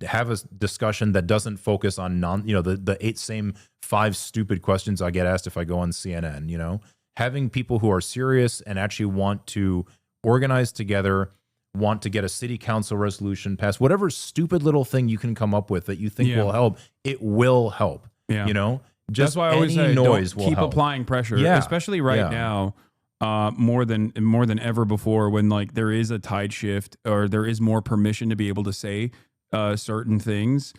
have a discussion that doesn't focus on the same 5 stupid questions I get asked if I go on CNN, you know, having people who are serious and actually want to organize together, want to get a city council resolution passed, whatever stupid little thing you can come up with that you think will help, it will help. Yeah. You know, just that's why I always say noise will keep help. Applying pressure, especially right now, more than ever before, when, like, there is a tide shift, or there is more permission to be able to say certain things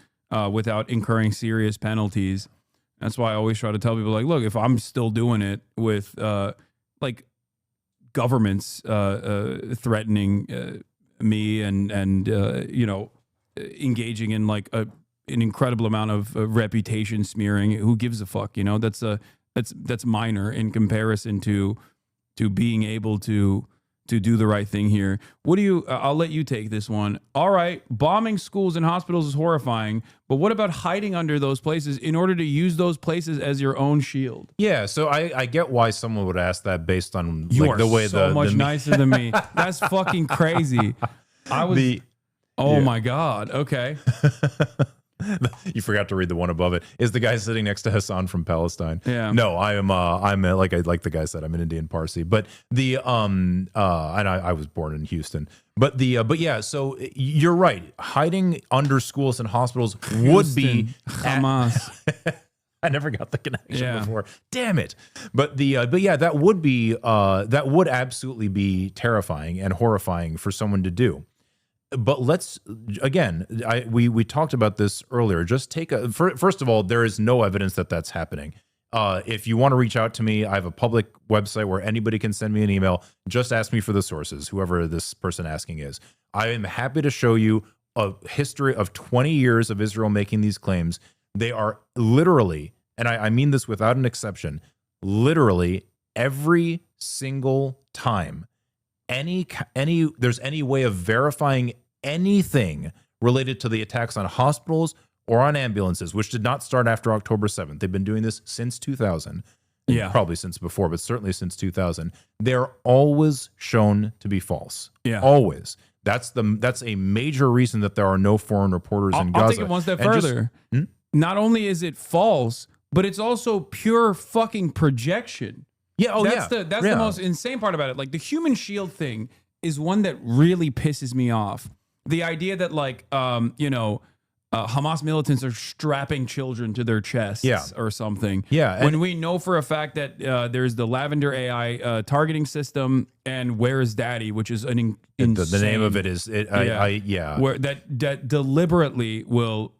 without incurring serious penalties. That's why I always try to tell people, like, look, if I'm still doing it with like governments threatening me and you know, engaging in like an incredible amount of reputation smearing, who gives a fuck? You know, that's minor in comparison to being able to do the right thing here. What do you, I'll let you take this one. All right, bombing schools and hospitals is horrifying, but what about hiding under those places in order to use those places as your own shield? Yeah, so I get why someone would ask that based on you like are the way so much nicer than me. That's fucking crazy. I was, my God, okay. You forgot to read the one above it. Is the guy sitting next to Hasan from Palestine? Yeah. No, I'm like the guy said, I'm an Indian Parsi. But the and I was born in Houston. But yeah, so you're right. Hiding under schools and hospitals would be Hamas. I never got the connection before. Damn it. But yeah, that would absolutely be terrifying and horrifying for someone to do. But let's, again, we talked about this earlier. Just first of all, there is no evidence that that's happening. If you want to reach out to me, I have a public website where anybody can send me an email. Just ask me for the sources, whoever this person asking is. I am happy to show you a history of 20 years of Israel making these claims. They are literally, and I mean this without an exception, literally every single time there's any way of verifying anything related to the attacks on hospitals or on ambulances, which did not start after October 7th. They've been doing this since 2000. Yeah. Probably since before, but certainly since 2000. They're always shown to be false. Yeah. Always. That's a major reason that there are no foreign reporters in Gaza. I'll take it one step further. Not only is it false, but it's also pure fucking projection. Yeah, that's the most insane part about it. Like, the human shield thing is one that really pisses me off. The idea that, like, Hamas militants are strapping children to their chests or something. Yeah. When we know for a fact that there's the Lavender AI targeting system and Where is Daddy, which is an insane... The name of it is... Where that deliberately will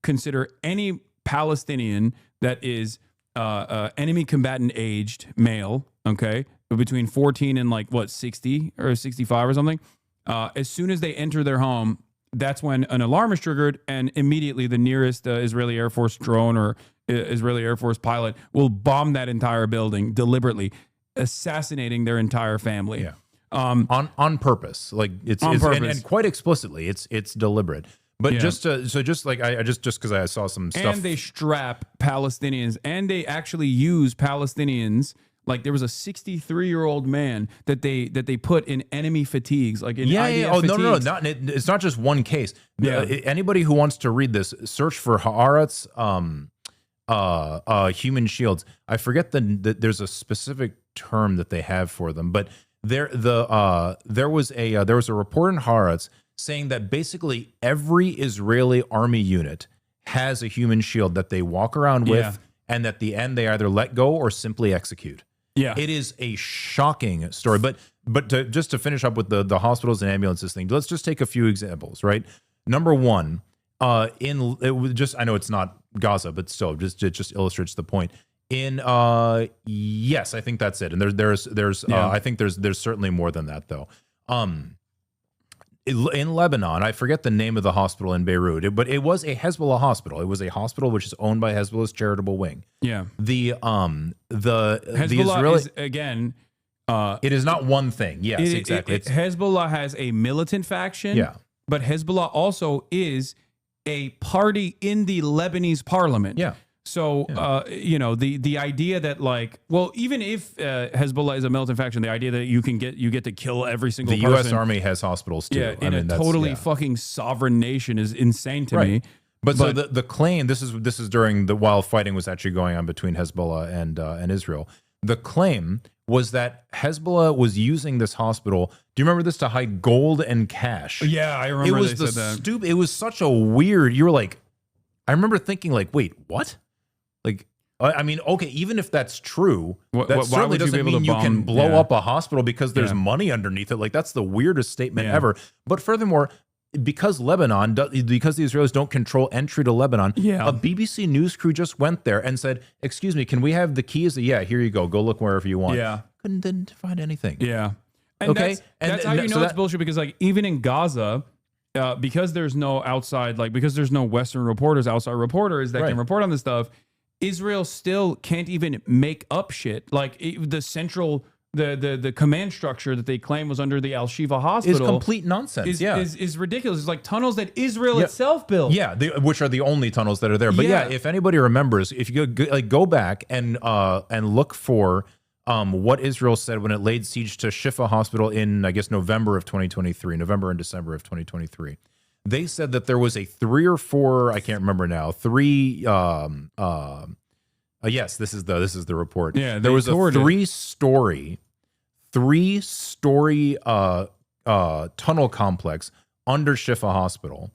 consider any Palestinian that is enemy combatant aged male, okay, between 14 and 60 or 65 or something, as soon as they enter their home, that's when an alarm is triggered, and immediately the nearest Israeli Air Force drone or Israeli Air Force pilot will bomb that entire building deliberately, assassinating their entire family. Yeah. On purpose. Like, it's on purpose. And quite explicitly, it's deliberate. But just because I saw some stuff, and they strap Palestinians, and they actually use Palestinians. Like, there was a 63-year-old man that they put in enemy fatigues, like in IDF Oh, fatigues. no, it's not just one case. Yeah. Anybody who wants to read this, search for Haaretz human shields. I forget there's a specific term that they have for them, but there was a report in Haaretz saying that basically every Israeli army unit has a human shield that they walk around with and at the end they either let go or simply execute. Yeah. It is a shocking story. But just to finish up with the hospitals and ambulances thing, let's just take a few examples, right? Number one, I know it's not Gaza, but still, it just illustrates the point. Yes, I think that's it. And there's I think there's certainly more than that though. In Lebanon, I forget the name of the hospital in Beirut, but it was a Hezbollah hospital. It was a hospital which is owned by Hezbollah's charitable wing. Yeah. The Hezbollah Israeli is, again, it is not one thing. Yes, exactly. Hezbollah has a militant faction. Yeah. But Hezbollah also is a party in the Lebanese parliament. Yeah. So, the idea that even if Hezbollah is a militant faction, the idea that you get to kill every single person. The U.S. Army has hospitals too. Yeah, in a totally fucking sovereign nation is insane to me. But so the claim, this is during while fighting was actually going on between Hezbollah and Israel. The claim was that Hezbollah was using this hospital. Do you remember this, to hide gold and cash? Yeah, I remember. It was it was such a weird. You were like, I remember thinking like, wait, what? Like, I mean, okay, even if that's true, that certainly doesn't mean you can blow up a hospital because there's money underneath it. Like, that's the weirdest statement ever. But furthermore, because the Israelis don't control entry to Lebanon, a BBC news crew just went there and said, "Excuse me, can we have the keys?" Yeah, here you go. Go look wherever you want. Yeah, didn't find anything. Yeah, and okay, that's how you know it's bullshit, because even in Gaza, because there's no outside, because there's no Western reporters, outside reporters that can report on this stuff. Israel still can't even make up shit. Like the central, the command structure that they claim was under the Al Shifa hospital is complete nonsense. Is ridiculous. It's like tunnels that Israel itself built. Yeah, which are the only tunnels that are there. But if anybody remembers, if you go back and look for what Israel said when it laid siege to Shifa Hospital in, I guess, November and December of 2023. They said that there was a 3 or 4, I can't remember now, 3 yes, this is the report. Yeah, there was a 3-story tunnel complex under Shifa Hospital.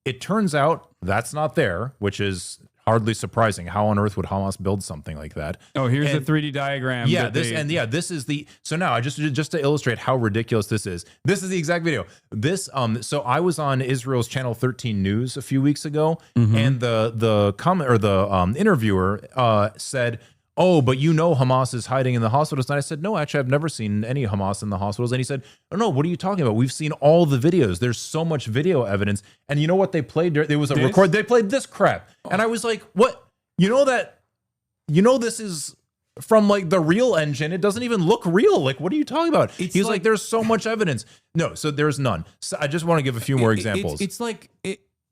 It turns out that's not there, which is hardly surprising. How on earth would Hamas build something like that? Oh, here's the 3D diagram. Yeah, this is the. So now, just to illustrate how ridiculous this is the exact video. This so I was on Israel's Channel 13 News a few weeks ago, and the comment or the interviewer said, "Oh, but Hamas is hiding in the hospitals." And I said, "No, actually, I've never seen any Hamas in the hospitals." And he said, "Oh no, what are you talking about? We've seen all the videos. There's so much video evidence." And you know what they played? There was a record. They played this crap, and I was like, "What? This is from the real engine. It doesn't even look real. Like, what are you talking about?" He's like, "There's so much evidence." No, so there's none. So I just want to give a few more examples.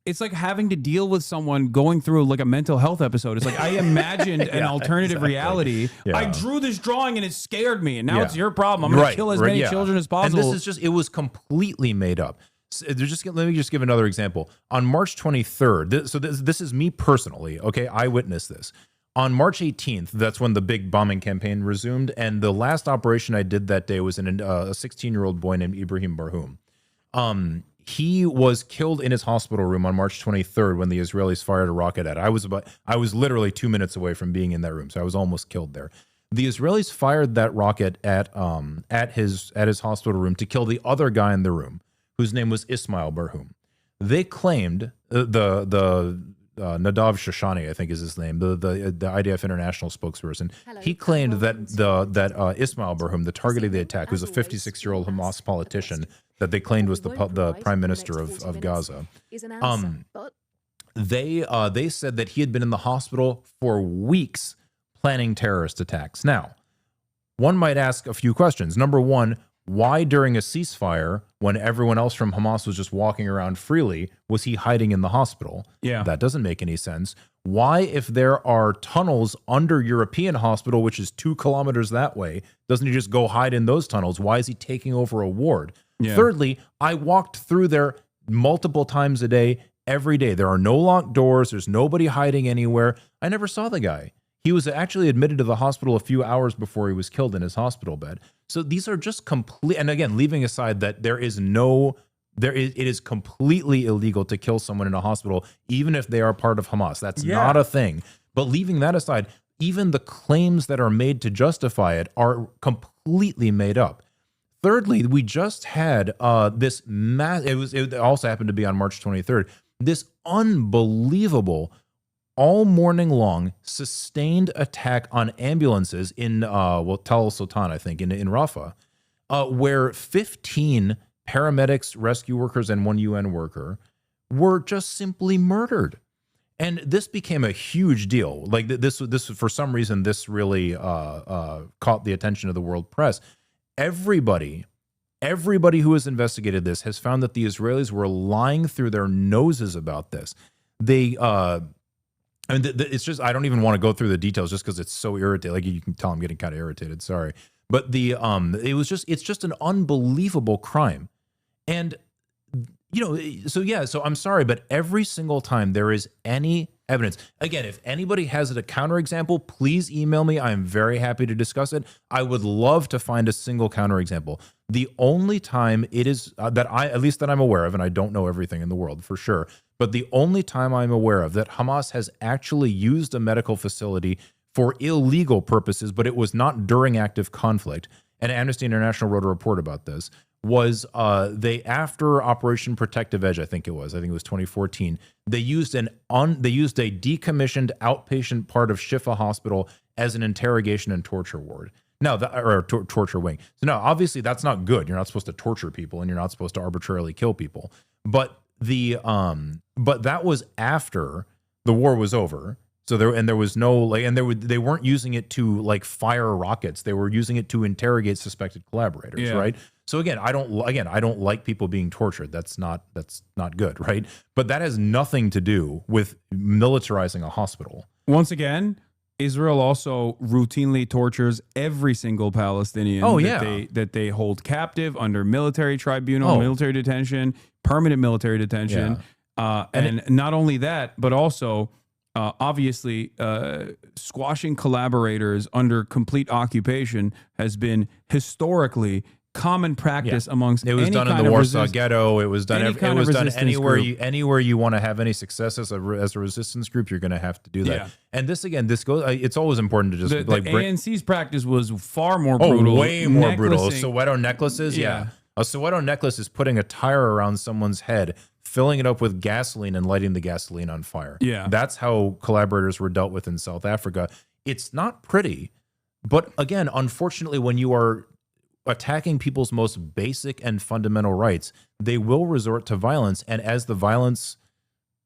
It's like having to deal with someone going through a mental health episode. It's like, I imagined an alternative reality. Yeah. I drew this drawing and it scared me, and now it's your problem. I'm going to kill as many children as possible. And it was completely made up. So let me just give another example. On March 23rd, this is me personally, okay? I witnessed this. On March 18th, that's when the big bombing campaign resumed, and the last operation I did that day was a 16-year-old boy named Ibrahim Barhoum. He was killed in his hospital room on March 23rd when the Israelis fired a rocket at it. I was literally 2 minutes away from being in that room, so I was almost killed there. The Israelis fired that rocket at his hospital room to kill the other guy in the room, whose name was Ismail Barhoum. They claimed Nadav Shoshani, I think is his name, the IDF international spokesperson. He claimed that Ismail Barhoum, the target of the attack, who's a 56-year-old Hamas politician that they claimed was the prime minister of Gaza. They said that he had been in the hospital for weeks planning terrorist attacks. Now, one might ask a few questions. Number one, why during a ceasefire, when everyone else from Hamas was just walking around freely, was he hiding in the hospital? Yeah. That doesn't make any sense. Why, if there are tunnels under European hospital, which is 2 kilometers that way, doesn't he just go hide in those tunnels? Why is he taking over a ward? Yeah. Thirdly, I walked through there multiple times a day, every day. There are no locked doors. There's nobody hiding anywhere. I never saw the guy. He was actually admitted to the hospital a few hours before he was killed in his hospital bed. So these are just complete. And again, leaving aside that it is completely illegal to kill someone in a hospital, even if they are part of Hamas. That's not a thing. But leaving that aside, even the claims that are made to justify it are completely made up. Thirdly, we just had this it also happened to be on March 23rd, this unbelievable all morning long sustained attack on ambulances in Tal al Sultan, I think, in Rafah, where 15 paramedics, rescue workers, and one UN worker were just simply murdered. And this became a huge deal. Like this for some reason, this really caught the attention of the world press. Everybody who has investigated this has found that the Israelis were lying through their noses about this. They, it's just, I don't even want to go through the details just because it's so irritating. Like you can tell I'm getting kind of irritated. Sorry. But it's just an unbelievable crime. And, so I'm sorry, but every single time there is any evidence, again, if anybody has a counterexample, please email me. I am very happy to discuss it. I would love to find a single counterexample. The only time it is at least that I'm aware of, and I don't know everything in the world for sure, but the only time I'm aware of that Hamas has actually used a medical facility for illegal purposes, but it was not during active conflict, and Amnesty International wrote a report about this, was after Operation Protective Edge, I think it was 2014, they used a decommissioned outpatient part of Shifa Hospital as an interrogation and torture ward. Now, torture wing. So now, obviously, that's not good. You're not supposed to torture people, and you're not supposed to arbitrarily kill people. But but that was after the war was over. So there was no they weren't using it to like fire rockets. They were using it to interrogate suspected collaborators, right? So again, I don't like people being tortured. That's not good, right? But that has nothing to do with militarizing a hospital. Once again, Israel also routinely tortures every single Palestinian that they hold captive under military tribunal, military detention, permanent military detention. And not only that, but also obviously squashing collaborators under complete occupation has been historically common practice amongst it was any done in kind the of Warsaw Ghetto. It was done anywhere group. anywhere you want to have any success as a resistance group, you're going to have to do that. And this goes, it's always important to just the ANC's practice was far more brutal. Way more brutal. Soweto necklaces. A Soweto necklace is putting a tire around someone's head, filling it up with gasoline and lighting the gasoline on fire. That's how collaborators were dealt with in South Africa. It's not pretty, but again, unfortunately, when you are attacking people's most basic and fundamental rights, they will resort to violence. And as the violence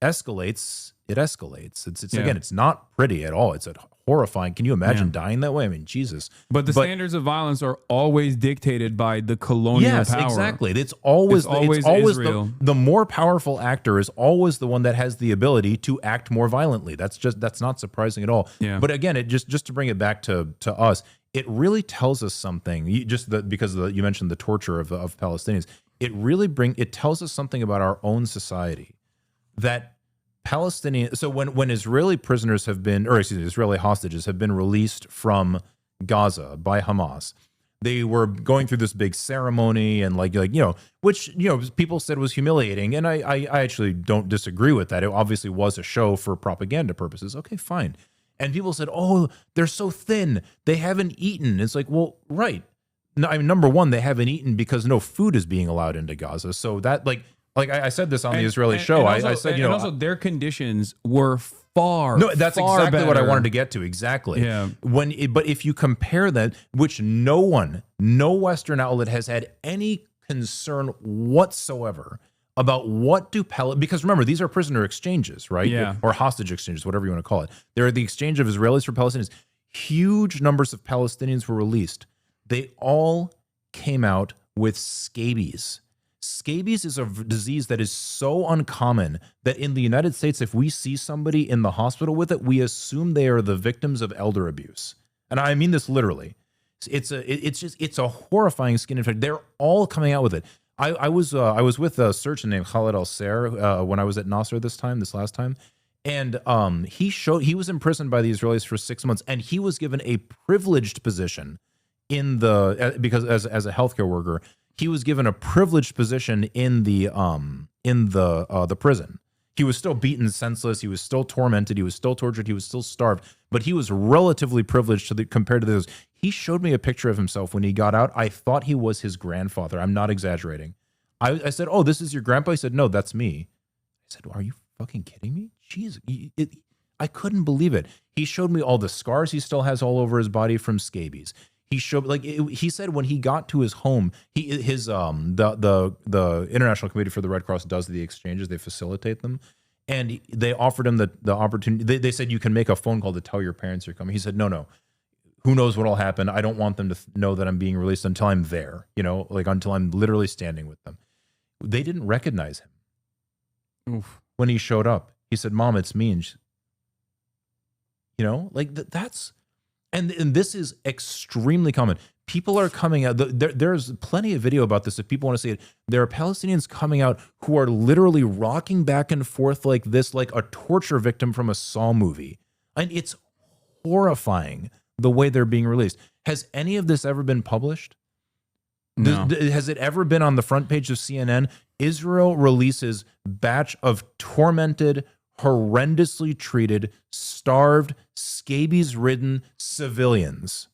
escalates, it escalates. Again, it's not pretty at all. It's horrifying. Can you imagine dying that way? I mean, Jesus. But standards of violence are always dictated by the colonial power. Exactly. It's always Israel. The more powerful actor is always the one that has the ability to act more violently. That's not surprising at all. But again, it just to bring it back to us, it really tells us something. Because you mentioned the torture of Palestinians, it tells us something about our own society. That so when Israeli prisoners Israeli hostages have been released from Gaza by Hamas, they were going through this big ceremony and which people said was humiliating, and I actually don't disagree with that. It obviously was a show for propaganda purposes. Okay, fine. And people said, "Oh, they're so thin. They haven't eaten." It's like, well, right. No, I mean, number one, they haven't eaten because no food is being allowed into Gaza. So that like I said this on the Israeli show. I said, also their conditions were far. No, that's far exactly better. what I wanted to get to. Exactly. Yeah. But if you compare that, which no Western outlet has had any concern whatsoever about because remember, these are prisoner exchanges, right? Yeah. Or hostage exchanges, whatever you want to call it. They're the exchange of Israelis for Palestinians. Huge numbers of Palestinians were released. They all came out with scabies. Scabies is a disease that is so uncommon that in the United States, if we see somebody in the hospital with it, we assume they are the victims of elder abuse. And I mean this literally. It's a horrifying skin infection. They're all coming out with it. I was with a surgeon named Khaled Al-Ser when I was at Nasser this last time. And he was imprisoned by the Israelis for 6 months, and he was given a privileged position because as a healthcare worker, he was given a privileged position in the prison. He was still beaten senseless. He was still tormented. He was still tortured. He was still starved. But he was relatively privileged compared to those. He showed me a picture of himself when he got out. I thought he was his grandfather. I'm not exaggerating. I said, "Oh, this is your grandpa?" He said, "No, that's me." I said, "Are you fucking kidding me?" Jeez, I couldn't believe it. He showed me all the scars he still has all over his body from scabies. He showed, like, he said when he got to his home, the International Committee for the Red Cross does the exchanges, they facilitate them, and they offered him the opportunity. They said, you can make a phone call to tell your parents you're coming. He said, no. Who knows what'll happen? I don't want them to know that I'm being released until I'm there, like until I'm literally standing with them. They didn't recognize him. Oof. When he showed up. He said, "Mom, it's me." And that's. And this is extremely common. People are coming out. There's plenty of video about this if people want to see it. There are Palestinians coming out who are literally rocking back and forth like this, like a torture victim from a Saw movie. And it's horrifying the way they're being released. Has any of this ever been published? No. Has it ever been on the front page of CNN? Israel releases batch of tormented, horrendously treated, starved, scabies-ridden civilians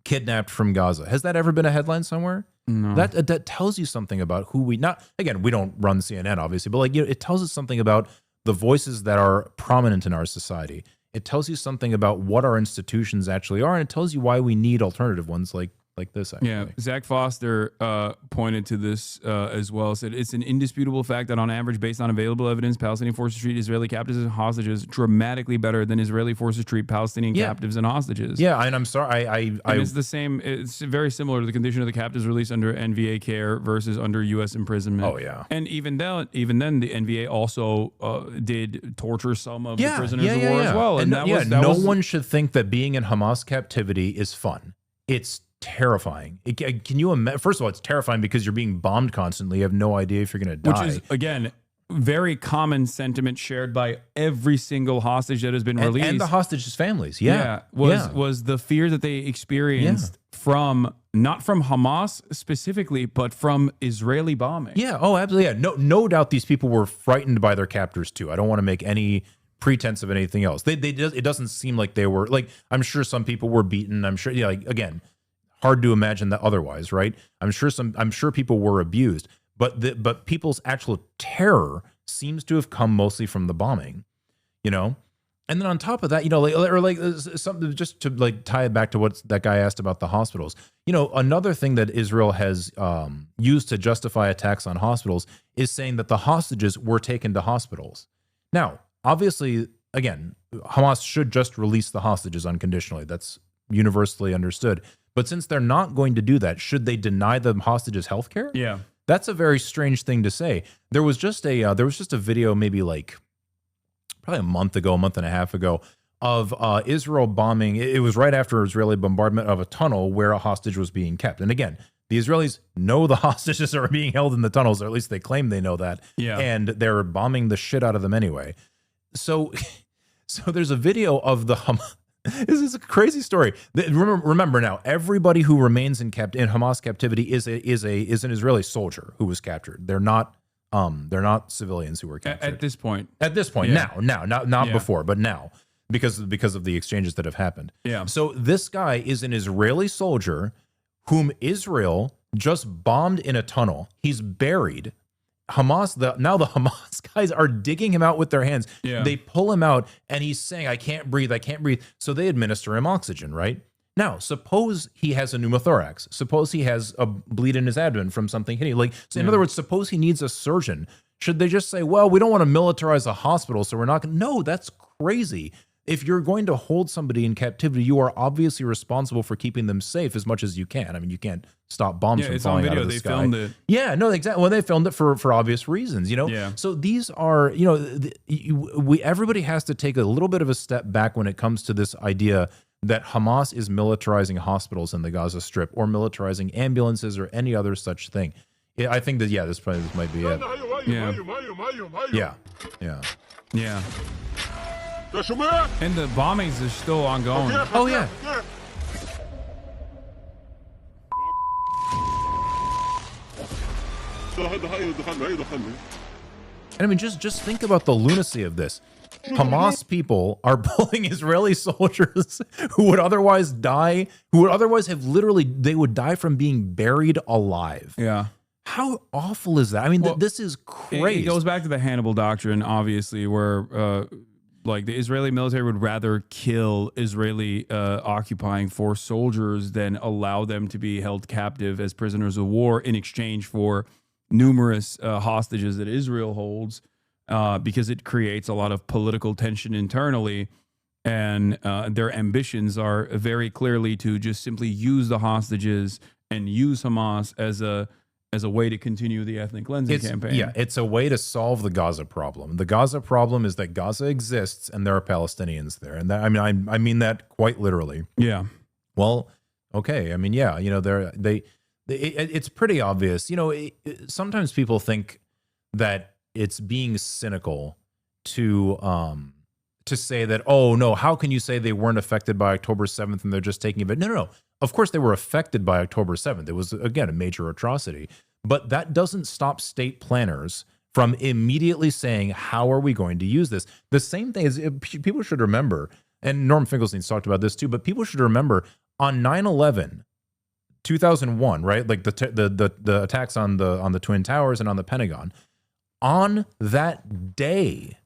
kidnapped from Gaza. Has that ever been a headline somewhere? No. That tells you something about who we not. Again, we don't run CNN, obviously, but it tells us something about the voices that are prominent in our society. It tells you something about what our institutions actually are, and it tells you why we need alternative ones like this. Actually. Yeah, Zach Foster pointed to this as well. Said it's an indisputable fact that on average, based on available evidence, Palestinian forces treat Israeli captives and hostages dramatically better than Israeli forces treat Palestinian captives and hostages. Yeah, and I'm sorry, it's the same. It's very similar to the condition of the captives released under NVA care versus under U.S. imprisonment. Oh yeah, and even then, the NVA also did torture some of the prisoners of war as well. And no one should think that being in Hamas captivity is fun. It's terrifying. Can you imagine? First of all, it's terrifying because you're being bombed constantly. You have no idea if you're going to die. Which is, again, very common sentiment shared by every single hostage that has been released. And the hostages' families. Was the fear that they experienced from, not from Hamas specifically, but from Israeli bombing. Yeah. Oh, absolutely. Yeah. No doubt these people were frightened by their captors too. I don't want to make any pretense of anything else. It doesn't seem like they were, like, I'm sure some people were beaten. I'm sure, again, hard to imagine that otherwise, right? I'm sure people were abused, but people's actual terror seems to have come mostly from the bombing, And then on top of that, something just to tie it back to what that guy asked about the hospitals. Another thing that Israel has used to justify attacks on hospitals is saying that the hostages were taken to hospitals. Now, obviously, again, Hamas should just release the hostages unconditionally. That's universally understood. But since they're not going to do that, should they deny the hostages health care? Yeah. That's a very strange thing to say. There was just a video maybe probably a month and a half ago of Israel bombing. It was right after Israeli bombardment of a tunnel where a hostage was being kept. And again, the Israelis know the hostages are being held in the tunnels, or at least they claim they know that. Yeah. And they're bombing the shit out of them anyway. So there's a video of the Hamas. This is a crazy story. Remember now, everybody who remains in Hamas captivity is an Israeli soldier who was captured. They're not civilians who were captured at this point. Now, not before, but now, because of the exchanges that have happened. Yeah. So this guy is an Israeli soldier whom Israel just bombed in a tunnel. He's buried. The Hamas guys are digging him out with their hands. Yeah. They pull him out and he's saying, I can't breathe. So they administer him oxygen, right? Now, suppose he has a pneumothorax. Suppose he has a bleed in his abdomen from something hitting. In other words, suppose he needs a surgeon. Should they just say, well, we don't want to militarize a hospital, so we're not going to? No, that's crazy. If you're going to hold somebody in captivity, you are obviously responsible for keeping them safe as much as you can. I mean, you can't stop bombs from falling out of the sky. They filmed it. Yeah, no, exactly. Well, they filmed it for obvious reasons, Yeah. So these are, everybody has to take a little bit of a step back when it comes to this idea that Hamas is militarizing hospitals in the Gaza Strip or militarizing ambulances or any other such thing. I think that, this might be it. Yeah. And the bombings are still ongoing. Oh, yeah. And I mean, just think about the lunacy of this. Hamas people are pulling Israeli soldiers who would otherwise die, who would otherwise have literally, they would die from being buried alive. Yeah. How awful is that? I mean, this is crazy. It goes back to the Hannibal doctrine, obviously, where like the Israeli military would rather kill Israeli occupying force soldiers than allow them to be held captive as prisoners of war in exchange for numerous hostages that Israel holds. Because it creates a lot of political tension internally, and their ambitions are very clearly to just simply use the hostages and use Hamas as a way to continue the ethnic cleansing campaign. Yeah, it's a way to solve the Gaza problem. The Gaza problem is that Gaza exists and there are Palestinians there, and that, I mean that quite literally. Yeah. Well, okay. I mean, yeah, you know, it's pretty obvious. You know, sometimes people think that it's being cynical to say that, oh no, how can you say they weren't affected by October 7th and they're just taking it? No. Of course they were affected by October 7th. It was, again, a major atrocity. But that doesn't stop state planners from immediately saying, how are we going to use this? The same thing is, people should remember, and Norm Finkelstein's talked about this too, but people should remember on 9/11, 2001, right? Like the attacks on the Twin Towers and on the Pentagon. On that day,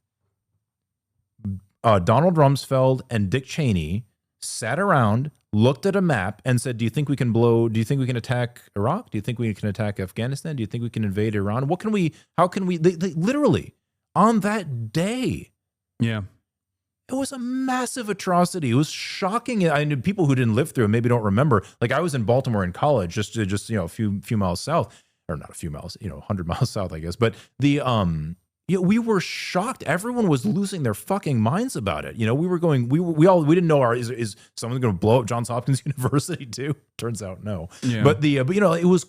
Donald Rumsfeld and Dick Cheney sat around, looked at a map, and said, do you think we can attack Iraq? Do you think we can attack Afghanistan? Do you think we can invade Iran? How can we, they literally, on that day. Yeah. It was a massive atrocity. It was shocking. I knew people who didn't live through it, maybe don't remember. Like I was in Baltimore in college, just you know, a few miles south. Or not a few miles, you know, 100 miles south, I guess. But you know, we were shocked. Everyone was losing their fucking minds about it. You know, we were going, we didn't know, is someone going to blow up Johns Hopkins University too? Turns out no. Yeah. But you know, it was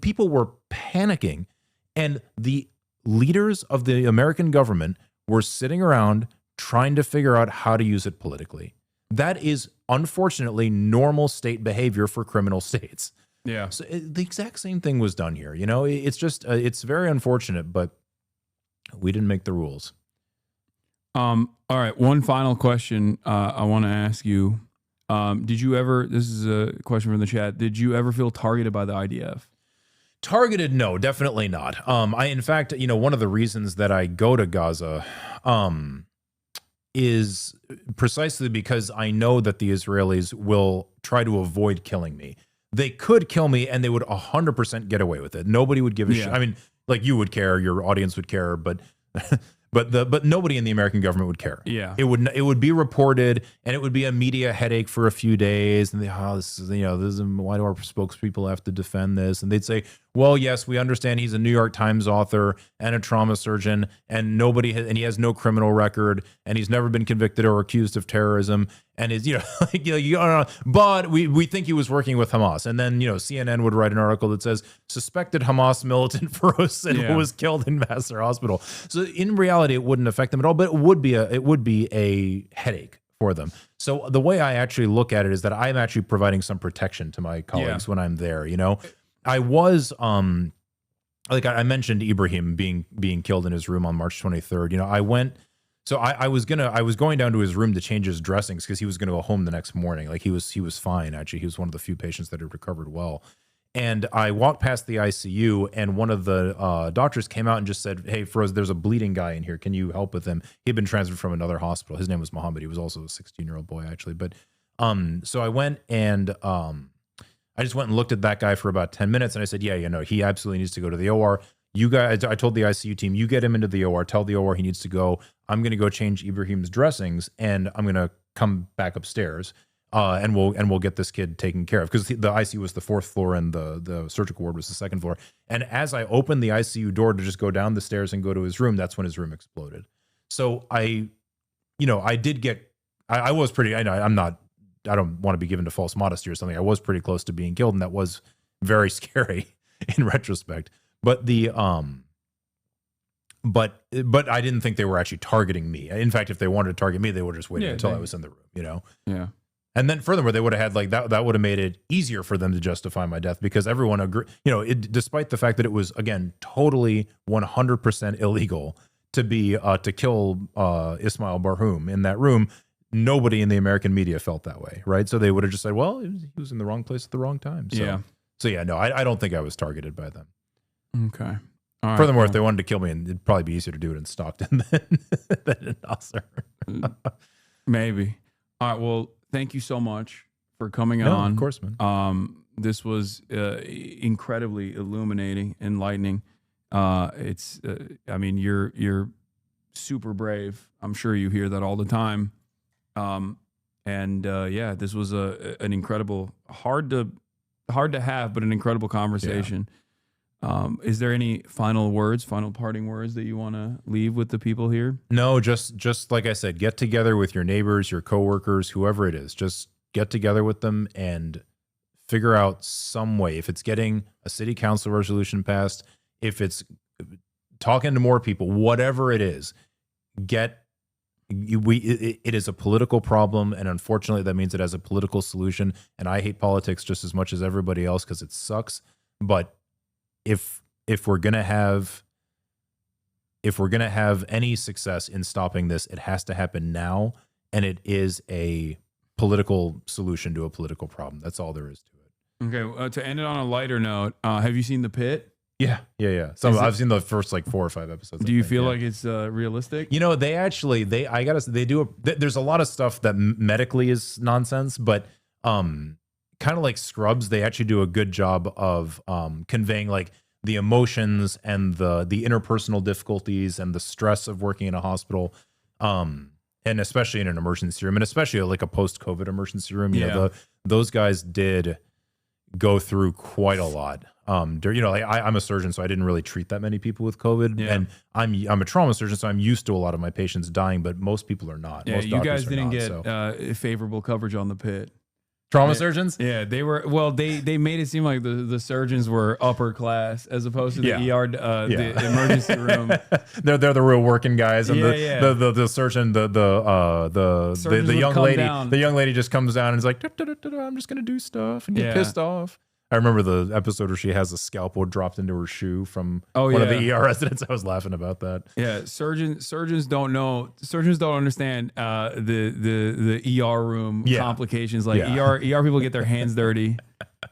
people were panicking, and the leaders of the American government were sitting around trying to figure out how to use it politically. That is unfortunately normal state behavior for criminal states. Yeah. So the exact same thing was done here. You know, it's just, it's very unfortunate, but we didn't make the rules. All right. One final question I want to ask you. Did you ever, this is a question from the chat, did you ever feel targeted by the IDF? Targeted? No, definitely not. In fact, you know, one of the reasons that I go to Gaza, is precisely because I know that the Israelis will try to avoid killing me. They could kill me and they would 100% get away with it. Nobody would give a shit. I mean, like you would care, your audience would care, but but nobody in the American government would care. Yeah. It would be reported, and it would be a media headache for a few days, and this is why do our spokespeople have to defend this? And they'd say, well, yes, we understand he's a New York Times author and a trauma surgeon, and he has no criminal record, and he's never been convicted or accused of terrorism, and is but we think he was working with Hamas. And then CNN would write an article that says suspected Hamas militant Feroze Sidhwa was killed in Vassar Hospital. So in reality, it wouldn't affect them at all, but it would be a headache for them. So the way I actually look at it is that I'm actually providing some protection to my colleagues when I'm there. I was like I mentioned Ibrahim being killed in his room on March 23rd. I went. So I was going down to his room to change his dressings because he was going to go home the next morning. Like he was fine, actually. He was one of the few patients that had recovered well. And I walked past the ICU, and one of the doctors came out and just said, "Hey, Feroze, there's a bleeding guy in here. Can you help with him?" He'd been transferred from another hospital. His name was Muhammad. He was also a 16-year-old boy, actually. But so I went and I just went and looked at that guy for about 10 minutes, and I said, "Yeah, he absolutely needs to go to the OR. You guys," I told the ICU team, "You get him into the OR. Tell the OR he needs to go. I'm going to go change Ibrahim's dressings, and I'm going to come back upstairs, and we'll get this kid taken care of." Because the ICU was the 4th floor and the surgical ward was the 2nd floor. And as I opened the ICU door to just go down the stairs and go to his room, that's when his room exploded. So I was pretty. I don't want to be given to false modesty or something. I was pretty close to being killed, and that was very scary in retrospect. But but I didn't think they were actually targeting me. In fact, if they wanted to target me, they would just wait until I was in the room, Yeah. And then furthermore, they would have had like that would have made it easier for them to justify my death because everyone agreed, despite the fact that it was, again, totally 100% illegal to kill Ismail Barhoum in that room. Nobody in the American media felt that way, right? So they would have just said, well, he was in the wrong place at the wrong time. So, no, I don't think I was targeted by them. Okay. All right, furthermore, if they wanted to kill me, it'd probably be easier to do it in Stockton than in Nasser. Maybe. All right. Well, thank you so much for coming on. Of course, man. This was incredibly illuminating, enlightening. I mean, you're super brave. I'm sure you hear that all the time. This was an incredible, hard to have, but an incredible conversation. Is there any final parting words that you want to leave with the people here? No, just like I said, get together with your neighbors, your coworkers, whoever it is. Just get together with them and figure out some way. If it's getting a city council resolution passed, if it's talking to more people, whatever it is, it is a political problem, and unfortunately that means it has a political solution. And I hate politics just as much as everybody else because it sucks. But if we're gonna have any success in stopping this, it has to happen now, and it is a political solution to a political problem. That's all there is to it. Okay, to end it on a lighter note, have you seen The Pit? Yeah. I've seen the first like 4 or 5 episodes. Do you feel like it's realistic? There's a lot of stuff that medically is nonsense, but kind of like Scrubs, they actually do a good job of conveying like the emotions and the interpersonal difficulties and the stress of working in a hospital, and especially in an emergency room, and especially like a post-COVID emergency room. Those guys did go through quite a lot. I'm a surgeon, so I didn't really treat that many people with COVID, and I'm a trauma surgeon, so I'm used to a lot of my patients dying, but most people are not. Yeah, most you guys didn't not, get favorable coverage on The Pit. Trauma surgeons? Yeah, they were. Well, they made it seem like the surgeons were upper class as opposed to the ER, the emergency room. They're the real working guys, and the surgeon, the young lady just comes down and is like, I'm just gonna do stuff and get pissed off. I remember the episode where she has a scalpel dropped into her shoe from one of the ER residents. I was laughing about that. Yeah, surgeons don't know. Surgeons don't understand the ER room complications. Like ER people get their hands dirty.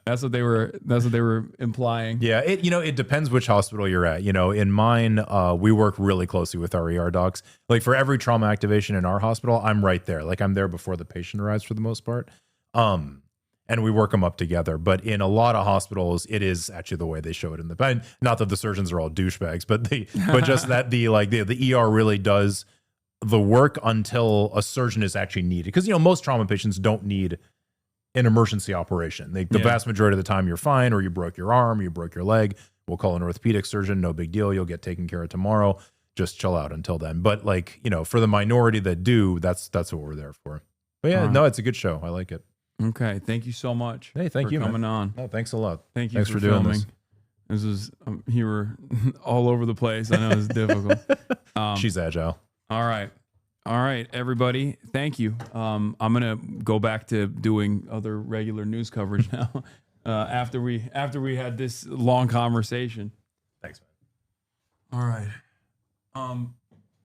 That's what they were implying. Yeah, it depends which hospital you're at. In mine, we work really closely with our ER docs. Like for every trauma activation in our hospital, I'm right there. Like I'm there before the patient arrives for the most part. And we work them up together. But in a lot of hospitals, it is actually the way they show it in the. Not that the surgeons are all douchebags, but just that the ER really does the work until a surgeon is actually needed. Because most trauma patients don't need an emergency operation. The vast majority of the time, you're fine, or you broke your arm, you broke your leg. We'll call an orthopedic surgeon. No big deal. You'll get taken care of tomorrow. Just chill out until then. But for the minority that do, that's what we're there for. But it's a good show. I like it. Okay, thank you so much. Hey, thank you for coming on. No, thanks a lot. Thanks for doing this. This was you were all over the place. I know it was difficult. She's agile. All right, everybody. Thank you. I'm gonna go back to doing other regular news coverage now. After we had this long conversation. Thanks, man. All right.